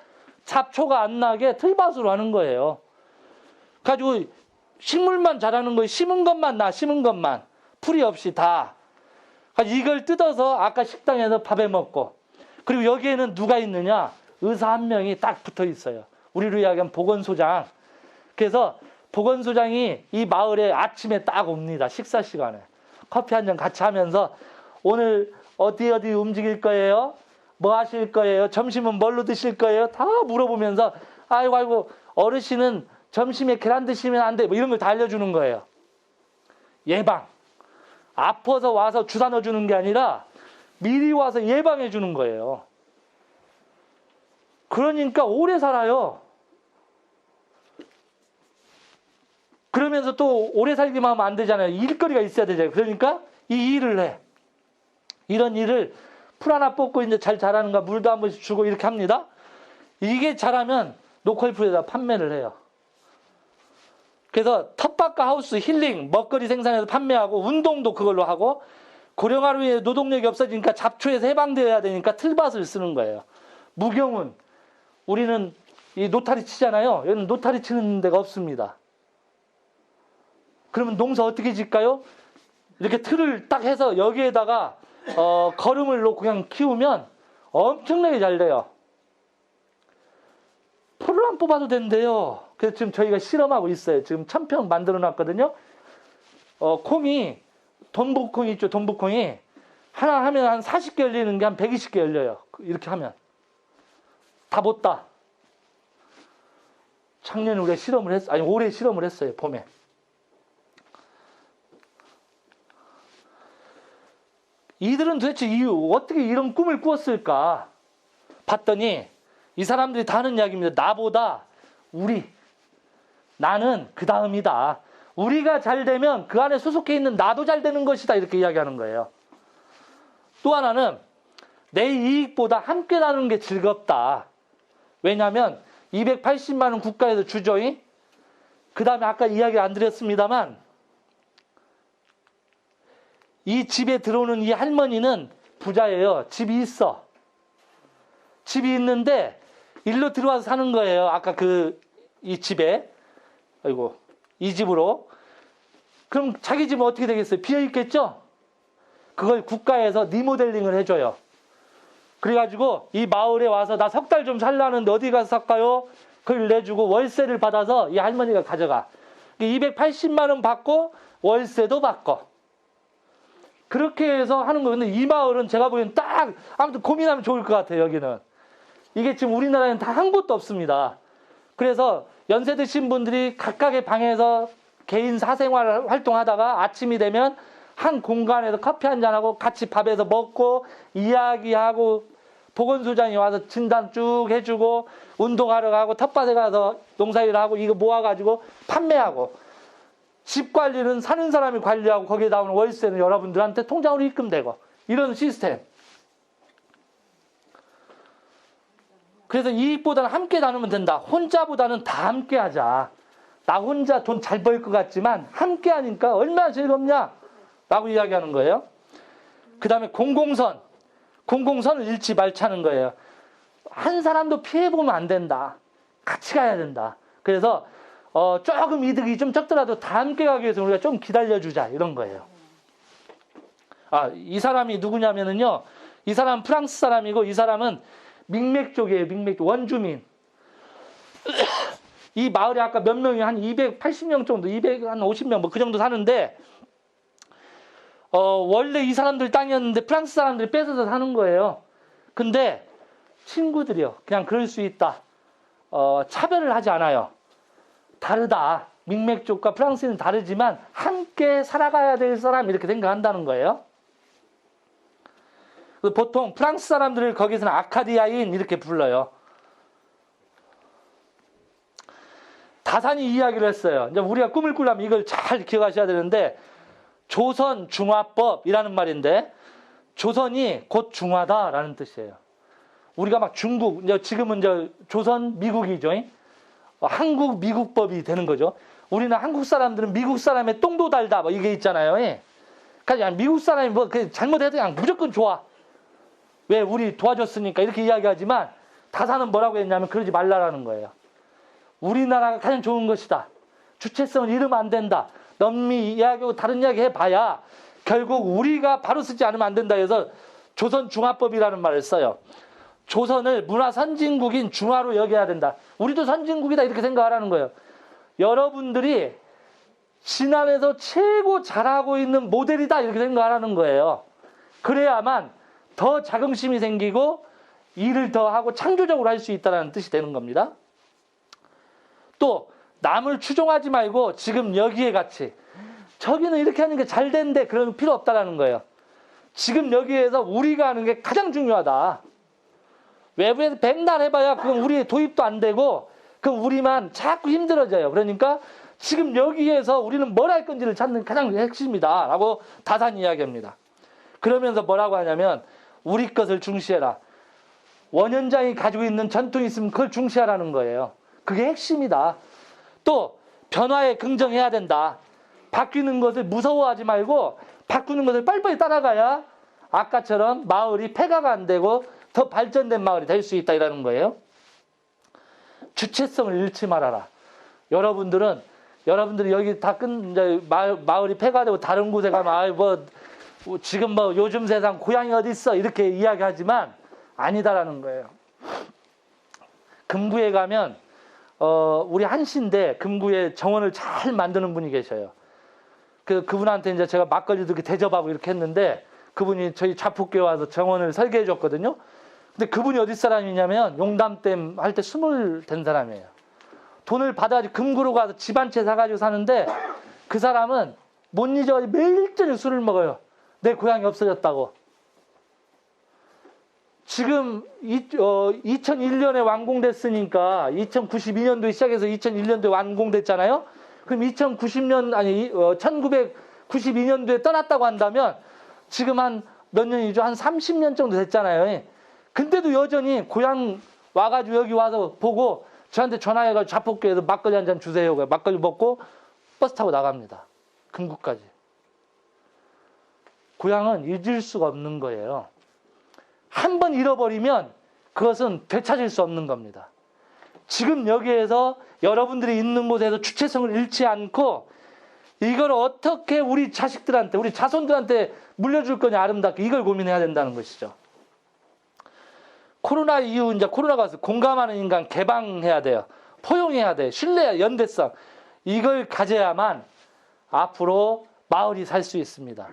잡초가 안 나게 틀밭으로 하는 거예요. 가지고 식물만 자라는 거예요. 심은 것만 나, 심은 것만. 풀이 없이 다. 이걸 뜯어서 아까 식당에서 밥해 먹고. 그리고 여기에는 누가 있느냐? 의사 한 명이 딱 붙어 있어요. 우리로 이야기하면 보건소장. 그래서 보건소장이 이 마을에 아침에 딱 옵니다. 식사 시간에. 커피 한 잔 같이 하면서 오늘 어디 움직일 거예요? 뭐 하실 거예요? 점심은 뭘로 드실 거예요? 다 물어보면서 아이고 어르신은 점심에 계란 드시면 안 돼. 뭐 이런 걸 다 알려주는 거예요. 예방. 아파서 와서 주사 넣어주는 게 아니라 미리 와서 예방해 주는 거예요. 그러니까 오래 살아요. 그러면서 또 오래 살기만 하면 안 되잖아요. 일거리가 있어야 되잖아요. 그러니까 이 일을 해. 이런 일을 풀 하나 뽑고 이제 잘 자라는가 물도 한 번씩 주고 이렇게 합니다. 이게 잘하면 노컬풀에다 판매를 해요. 그래서 텃밭과 하우스 힐링 먹거리 생산해서 판매하고 운동도 그걸로 하고 고령화로 노동력이 없어지니까 잡초에서 해방되어야 되니까 틀밭을 쓰는 거예요. 무경운 우리는 이 노타리 치잖아요. 여기는 노타리 치는 데가 없습니다. 그러면 농사 어떻게 짓까요? 이렇게 틀을 딱 해서 여기에다가 거름을 놓고 그냥 키우면 엄청나게 잘 돼요. 풀을 안 뽑아도 된대요. 그래서 지금 저희가 실험하고 있어요. 지금 1000평 만들어 놨거든요. 콩이 돈북콩이 있죠. 돈북콩이 하나 하면 한 40개 열리는 게 한 120개 열려요. 이렇게 하면 다 못 따. 작년에 우리가 실험을 올해 실험을 했어요. 봄에. 이들은 도대체 어떻게 이런 꿈을 꾸었을까 봤더니 이 사람들이 다 하는 이야기입니다. 나보다 나는 그 다음이다. 우리가 잘 되면 그 안에 소속해 있는 나도 잘 되는 것이다. 이렇게 이야기하는 거예요. 또 하나는 내 이익보다 함께 나누는 게 즐겁다. 왜냐하면 280만 원 국가에서 주죠. 그 다음에 아까 이야기 안 드렸습니다만 이 집에 들어오는 이 할머니는 부자예요. 집이 있어. 집이 있는데 일로 들어와서 사는 거예요. 아까 이 집에. 아이고, 이 집으로. 그럼 자기 집은 어떻게 되겠어요? 비어 있겠죠? 그걸 국가에서 리모델링을 해줘요. 그래가지고 이 마을에 와서 나 석 달 좀 살라는데 어디 가서 살까요? 그걸 내주고 월세를 받아서 이 할머니가 가져가. 280만 원 받고 월세도 받고. 그렇게 해서 하는 거예요. 근데 이 마을은 제가 보기엔 딱 아무튼 고민하면 좋을 것 같아요. 여기는. 이게 지금 우리나라에는 다 한 곳도 없습니다. 그래서 연세 드신 분들이 각각의 방에서 개인 사생활 활동하다가 아침이 되면 한 공간에서 커피 한잔하고 같이 밥에서 먹고 이야기하고 보건소장이 와서 진단 쭉 해주고 운동하러 가고 텃밭에 가서 농사일 하고 이거 모아가지고 판매하고 집 관리는 사는 사람이 관리하고 거기에 나오는 월세는 여러분들한테 통장으로 입금되고 이런 시스템. 그래서 이익보다는 함께 나누면 된다. 혼자보다는 다 함께 하자. 나 혼자 돈 잘 벌 것 같지만 함께 하니까 얼마나 즐겁냐 라고 이야기하는 거예요. 그 다음에 공공선. 공공선을 잃지 말자는 거예요. 한 사람도 피해보면 안 된다. 같이 가야 된다. 그래서 조금 이득이 좀 적더라도 다 함께 가기 위해서 우리가 좀 기다려주자 이런 거예요. 이 사람이 누구냐면은요. 이 사람은 프랑스 사람이고 이 사람은 믹맥 쪽이에요. 믹맥 쪽 원주민. 이 마을에 아까 몇 명이 한 280명 정도, 250명 뭐 그 정도 사는데 원래 이 사람들 땅이었는데 프랑스 사람들이 뺏어서 사는 거예요. 근데 친구들이요. 그냥 그럴 수 있다. 차별을 하지 않아요. 다르다. 믹맥 쪽과 프랑스는 다르지만 함께 살아가야 될 사람 이렇게 생각한다는 거예요. 보통 프랑스 사람들을 거기서는 아카디아인 이렇게 불러요. 다산이 이야기를 했어요. 이제 우리가 꿈을 꾸려면 이걸 잘 기억하셔야 되는데 조선 중화법이라는 말인데 조선이 곧 중화다라는 뜻이에요. 우리가 막 중국, 이제 지금은 이제 조선 미국이죠. 한국 미국법이 되는 거죠. 우리는 한국 사람들은 미국 사람의 똥도 달다 뭐 이게 있잖아요. 그냥 미국 사람이 뭐 잘못해도 그냥 무조건 좋아. 왜 우리 도와줬으니까 이렇게 이야기하지만 다산은 뭐라고 했냐면 그러지 말라라는 거예요. 우리나라가 가장 좋은 것이다. 주체성을 잃으면 안 된다. 남미 이야기하고 다른 이야기 해봐야 결국 우리가 바로 쓰지 않으면 안 된다 해서 조선 중화법이라는 말을 써요. 조선을 문화 선진국인 중화로 여겨야 된다. 우리도 선진국이다 이렇게 생각하라는 거예요. 여러분들이 지난해에서 최고 잘하고 있는 모델이다 이렇게 생각하라는 거예요. 그래야만 더 자긍심이 생기고 일을 더 하고 창조적으로 할 수 있다는 뜻이 되는 겁니다. 또 남을 추종하지 말고 지금 여기에 같이 저기는 이렇게 하는 게 잘 된대 그런 필요 없다라는 거예요. 지금 여기에서 우리가 하는 게 가장 중요하다. 외부에서 백날 해봐야 그건 우리의 도입도 안 되고 그럼 우리만 자꾸 힘들어져요. 그러니까 지금 여기에서 우리는 뭘 할 건지를 찾는 가장 핵심이다 라고 다산 이야기합니다. 그러면서 뭐라고 하냐면 우리 것을 중시해라. 원현장이 가지고 있는 전통이 있으면 그걸 중시하라는 거예요. 그게 핵심이다. 또 변화에 긍정해야 된다. 바뀌는 것을 무서워하지 말고 바꾸는 것을 빨리빨리 따라가야 아까처럼 마을이 폐가가 안 되고 더 발전된 마을이 될 수 있다 이라는 거예요. 주체성을 잃지 말아라. 여러분들이 여기 다 이제 마을이 폐가되고 다른 곳에 가면 지금 뭐 요즘 세상 고향이 어디 있어 이렇게 이야기하지만 아니다라는 거예요. 금구에 가면 우리 한신대 금구에 정원을 잘 만드는 분이 계셔요. 그분한테 이제 제가 막걸리도 이렇게 대접하고 이렇게 했는데 그분이 저희 자폭교에 와서 정원을 설계해 줬거든요. 근데 그분이 어디 사람이냐면 용담댐 할 때 20 된 사람이에요. 돈을 받아가지고 금구로 가서 집 한 채 사가지고 사는데 그 사람은 못 잊어가지고 매일 저녁 술을 먹어요. 내 고향이 없어졌다고. 지금 2001년에 완공됐으니까 2092년도에 시작해서 2001년도에 완공됐잖아요. 그럼 1992년도에 떠났다고 한다면 지금 한 몇 년이죠? 한 30년 정도 됐잖아요. 근데도 여전히 고향 와가지고 여기 와서 보고 저한테 전화해가지고 자폭교에서 막걸리 한 잔 주세요. 막걸리 먹고 버스 타고 나갑니다. 금구까지. 고향은 잊을 수가 없는 거예요. 한 번 잃어버리면 그것은 되찾을 수 없는 겁니다. 지금 여기에서 여러분들이 있는 곳에서 주체성을 잃지 않고 이걸 어떻게 우리 자식들한테, 우리 자손들한테 물려줄 거냐 아름답게 이걸 고민해야 된다는 것이죠. 코로나 이후 이제 코로나가 와서 공감하는 인간 개방해야 돼요. 포용해야 돼. 신뢰, 연대성. 이걸 가져야만 앞으로 마을이 살 수 있습니다.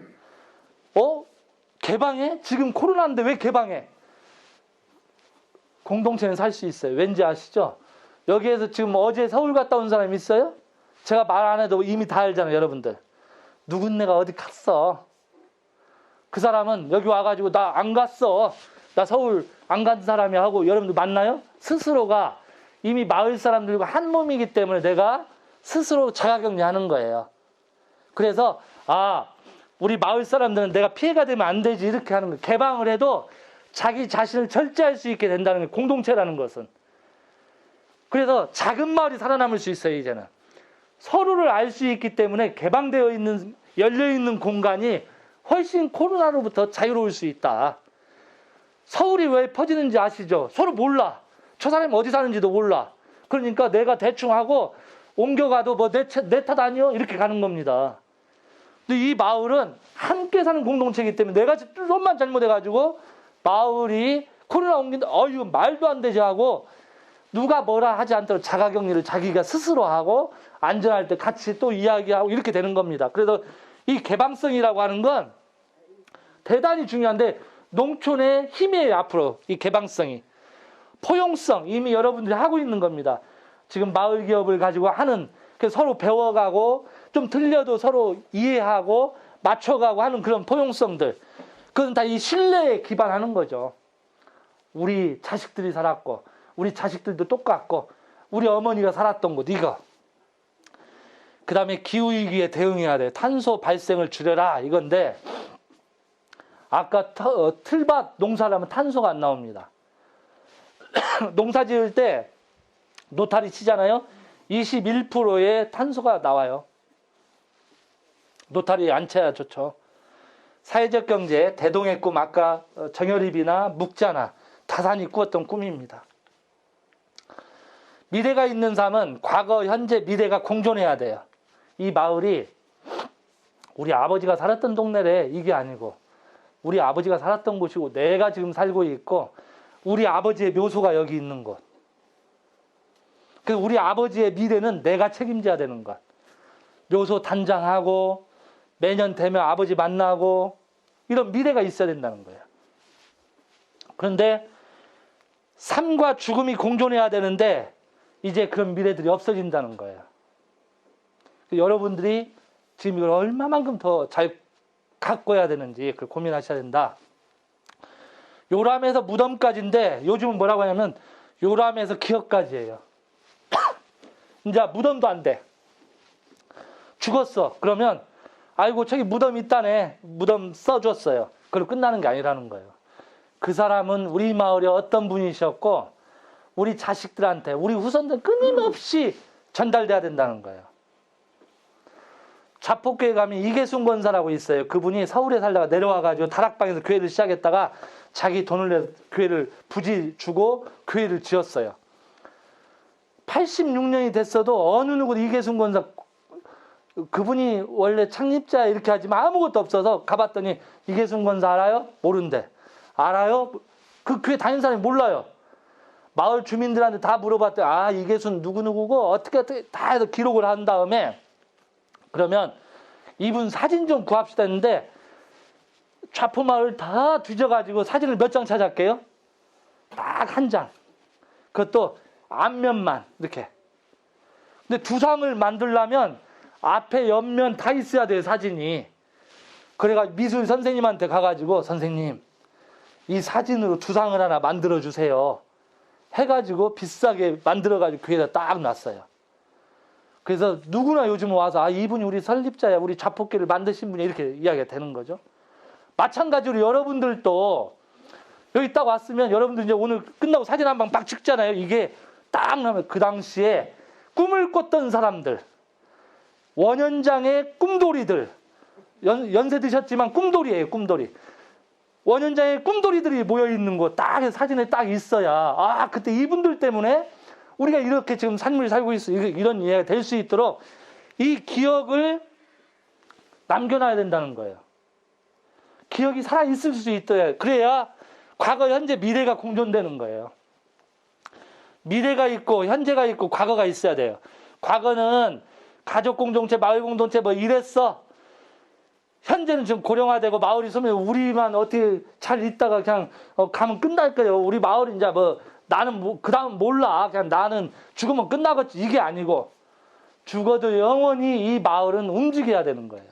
개방해? 지금 코로나인데 왜 개방해? 공동체는 살 수 있어요. 왠지 아시죠? 여기에서 지금 어제 서울 갔다 온 사람 있어요? 제가 말 안 해도 이미 다 알잖아요, 여러분들. 누군내가 어디 갔어? 그 사람은 여기 와가지고 나 안 갔어. 나 서울 안 간 사람이 하고 여러분들 만나요? 스스로가 이미 마을 사람들과 한 몸이기 때문에 내가 스스로 자가격리하는 거예요. 그래서 우리 마을 사람들은 내가 피해가 되면 안 되지 이렇게 하는 거예요. 개방을 해도 자기 자신을 절제할 수 있게 된다는 게 공동체라는 것은. 그래서 작은 마을이 살아남을 수 있어요. 이제는 서로를 알 수 있기 때문에 개방되어 있는 열려있는 공간이 훨씬 코로나로부터 자유로울 수 있다. 서울이 왜 퍼지는지 아시죠? 서로 몰라. 저 사람이 어디 사는지도 몰라. 그러니까 내가 대충 하고 옮겨가도 뭐 내 탓 아니요? 이렇게 가는 겁니다. 근데 이 마을은 함께 사는 공동체이기 때문에 내가 좀만 잘못해가지고 마을이 코로나 옮긴다. 이거 말도 안 되지 하고 누가 뭐라 하지 않도록 자가격리를 자기가 스스로 하고 안전할 때 같이 또 이야기하고 이렇게 되는 겁니다. 그래서 이 개방성이라고 하는 건 대단히 중요한데 농촌의 힘이에요. 앞으로 이 개방성이. 포용성 이미 여러분들이 하고 있는 겁니다. 지금 마을 기업을 가지고 하는 그래서 서로 배워가고 좀 틀려도 서로 이해하고 맞춰가고 하는 그런 포용성들. 그건 다 이 신뢰에 기반하는 거죠. 우리 자식들이 살았고 우리 자식들도 똑같고 우리 어머니가 살았던 곳 이거. 그 다음에 기후위기에 대응해야 돼. 탄소 발생을 줄여라 이건데 아까 틀밭 농사를 하면 탄소가 안 나옵니다. 농사 지을 때 노타리 치잖아요. 21%의 탄소가 나와요. 노타리 안 쳐야 좋죠. 사회적 경제, 대동의 꿈 아까 정여립이나 묵자나 다산이 꾸었던 꿈입니다. 미래가 있는 삶은 과거, 현재, 미래가 공존해야 돼요. 이 마을이 우리 아버지가 살았던 동네래 이게 아니고 우리 아버지가 살았던 곳이고 내가 지금 살고 있고 우리 아버지의 묘소가 여기 있는 곳. 그래서 우리 아버지의 미래는 내가 책임져야 되는 것. 묘소 단장하고 매년 되면 아버지 만나고 이런 미래가 있어야 된다는 거예요. 그런데 삶과 죽음이 공존해야 되는데 이제 그런 미래들이 없어진다는 거예요. 여러분들이 지금 이걸 얼마만큼 더 잘 가꿔야 되는지 그걸 고민하셔야 된다. 요람에서 무덤까지인데 요즘은 뭐라고 하냐면 요람에서 기억까지예요. 이제 무덤도 안 돼. 죽었어. 그러면 아이고 저기 무덤 있다네. 무덤 써줬어요. 그걸로 끝나는 게 아니라는 거예요. 그 사람은 우리 마을에 어떤 분이셨고 우리 자식들한테 우리 후손들 끊임없이 전달돼야 된다는 거예요. 자폭교회 가면 이계순 권사라고 있어요. 그분이 서울에 살다가 내려와가지고 다락방에서 교회를 시작했다가 자기 돈을 내서 교회를 부지 주고 교회를 지었어요. 86년이 됐어도 어느 누구도 이계순 권사 그분이 원래 창립자 이렇게 하지만 아무것도 없어서 가봤더니 이계순 권사 알아요? 모른대. 알아요? 그 교회 다니는 사람이 몰라요. 마을 주민들한테 다 물어봤더니 이계순 누구누구고 어떻게 다 해서 기록을 한 다음에 그러면 이분 사진 좀 구합시다 했는데 좌포마을 다 뒤져가지고 사진을 몇 장 찾았게요? 딱 한 장. 그것도 앞면만 이렇게. 근데 두상을 만들려면 앞에 옆면 다 있어야 돼요. 사진이. 그래가지고 미술 선생님한테 가가지고 선생님 이 사진으로 두상을 하나 만들어주세요. 해가지고 비싸게 만들어가지고 교회에다 딱 놨어요. 그래서 누구나 요즘 와서 이분이 우리 설립자야, 우리 좌폭교를 만드신 분이 이렇게 이야기가 되는 거죠. 마찬가지로 여러분들도 여기 딱 왔으면 여러분들 이제 오늘 끝나고 사진 한 방 딱 찍잖아요. 이게 딱 나면 그 당시에 꿈을 꿨던 사람들, 원현장의 꿈돌이들, 연세 드셨지만 꿈돌이에요, 꿈돌이. 원현장의 꿈돌이들이 모여있는 곳 딱 사진에 딱 있어야 그때 이분들 때문에 우리가 이렇게 지금 삶을 살고 있어. 이런 이해가 될 수 있도록 이 기억을 남겨놔야 된다는 거예요. 기억이 살아있을 수 있어야. 그래야 과거, 현재, 미래가 공존되는 거예요. 미래가 있고 현재가 있고 과거가 있어야 돼요. 과거는 가족 공동체, 마을 공동체 뭐 이랬어. 현재는 지금 고령화되고 마을이 서면 우리만 어떻게 잘 있다가 그냥 가면 끝날 거예요. 우리 마을이 이제 뭐 나는 뭐 그다음 몰라. 그냥 나는 죽으면 끝나겠지. 이게 아니고 죽어도 영원히 이 마을은 움직여야 되는 거예요.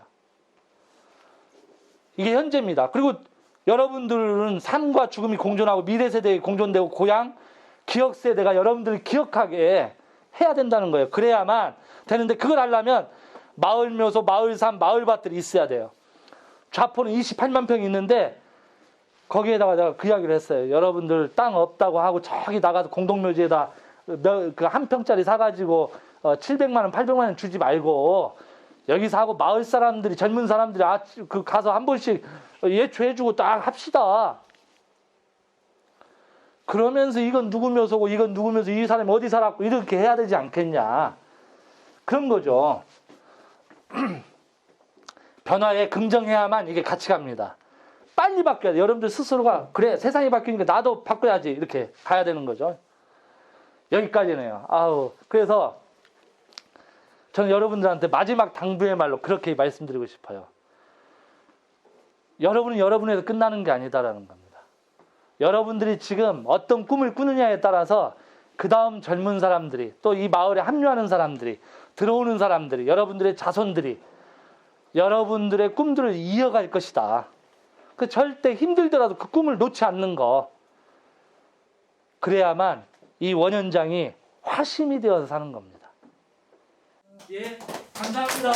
이게 현재입니다. 그리고 여러분들은 삶과 죽음이 공존하고 미래 세대에 공존되고 고향, 기억 세대가 여러분들이 기억하게 해야 된다는 거예요. 그래야만 되는데 그걸 하려면 마을 묘소, 마을 산, 마을 밭들이 있어야 돼요. 좌포는 28만 평이 있는데 거기에다가 내가 그 이야기를 했어요. 여러분들 땅 없다고 하고 저기 나가서 공동묘지에다 그 한 평짜리 사가지고 700만 원, 800만 원 주지 말고 여기서 하고 마을 사람들이, 젊은 사람들이 그 가서 한 번씩 예초해주고 딱 합시다. 그러면서 이건 누구 묘소고 이건 누구 묘소, 이 사람이 어디 살았고 이렇게 해야 되지 않겠냐. 그런 거죠. 변화에 긍정해야만 이게 같이 갑니다. 빨리 바뀌어야 돼. 여러분들 스스로가 그래 세상이 바뀌니까 나도 바꿔야지 이렇게 가야 되는 거죠. 여기까지네요. 아우, 그래서 저는 여러분들한테 마지막 당부의 말로 그렇게 말씀드리고 싶어요. 여러분은 여러분에서 끝나는 게 아니다라는 겁니다. 여러분들이 지금 어떤 꿈을 꾸느냐에 따라서 그 다음 젊은 사람들이, 또 이 마을에 합류하는 사람들이, 들어오는 사람들이, 여러분들의 자손들이 여러분들의 꿈들을 이어갈 것이다. 그 절대 힘들더라도 그 꿈을 놓지 않는 거. 그래야만 이 원현장이 화심이 되어서 사는 겁니다. 예, 감사합니다.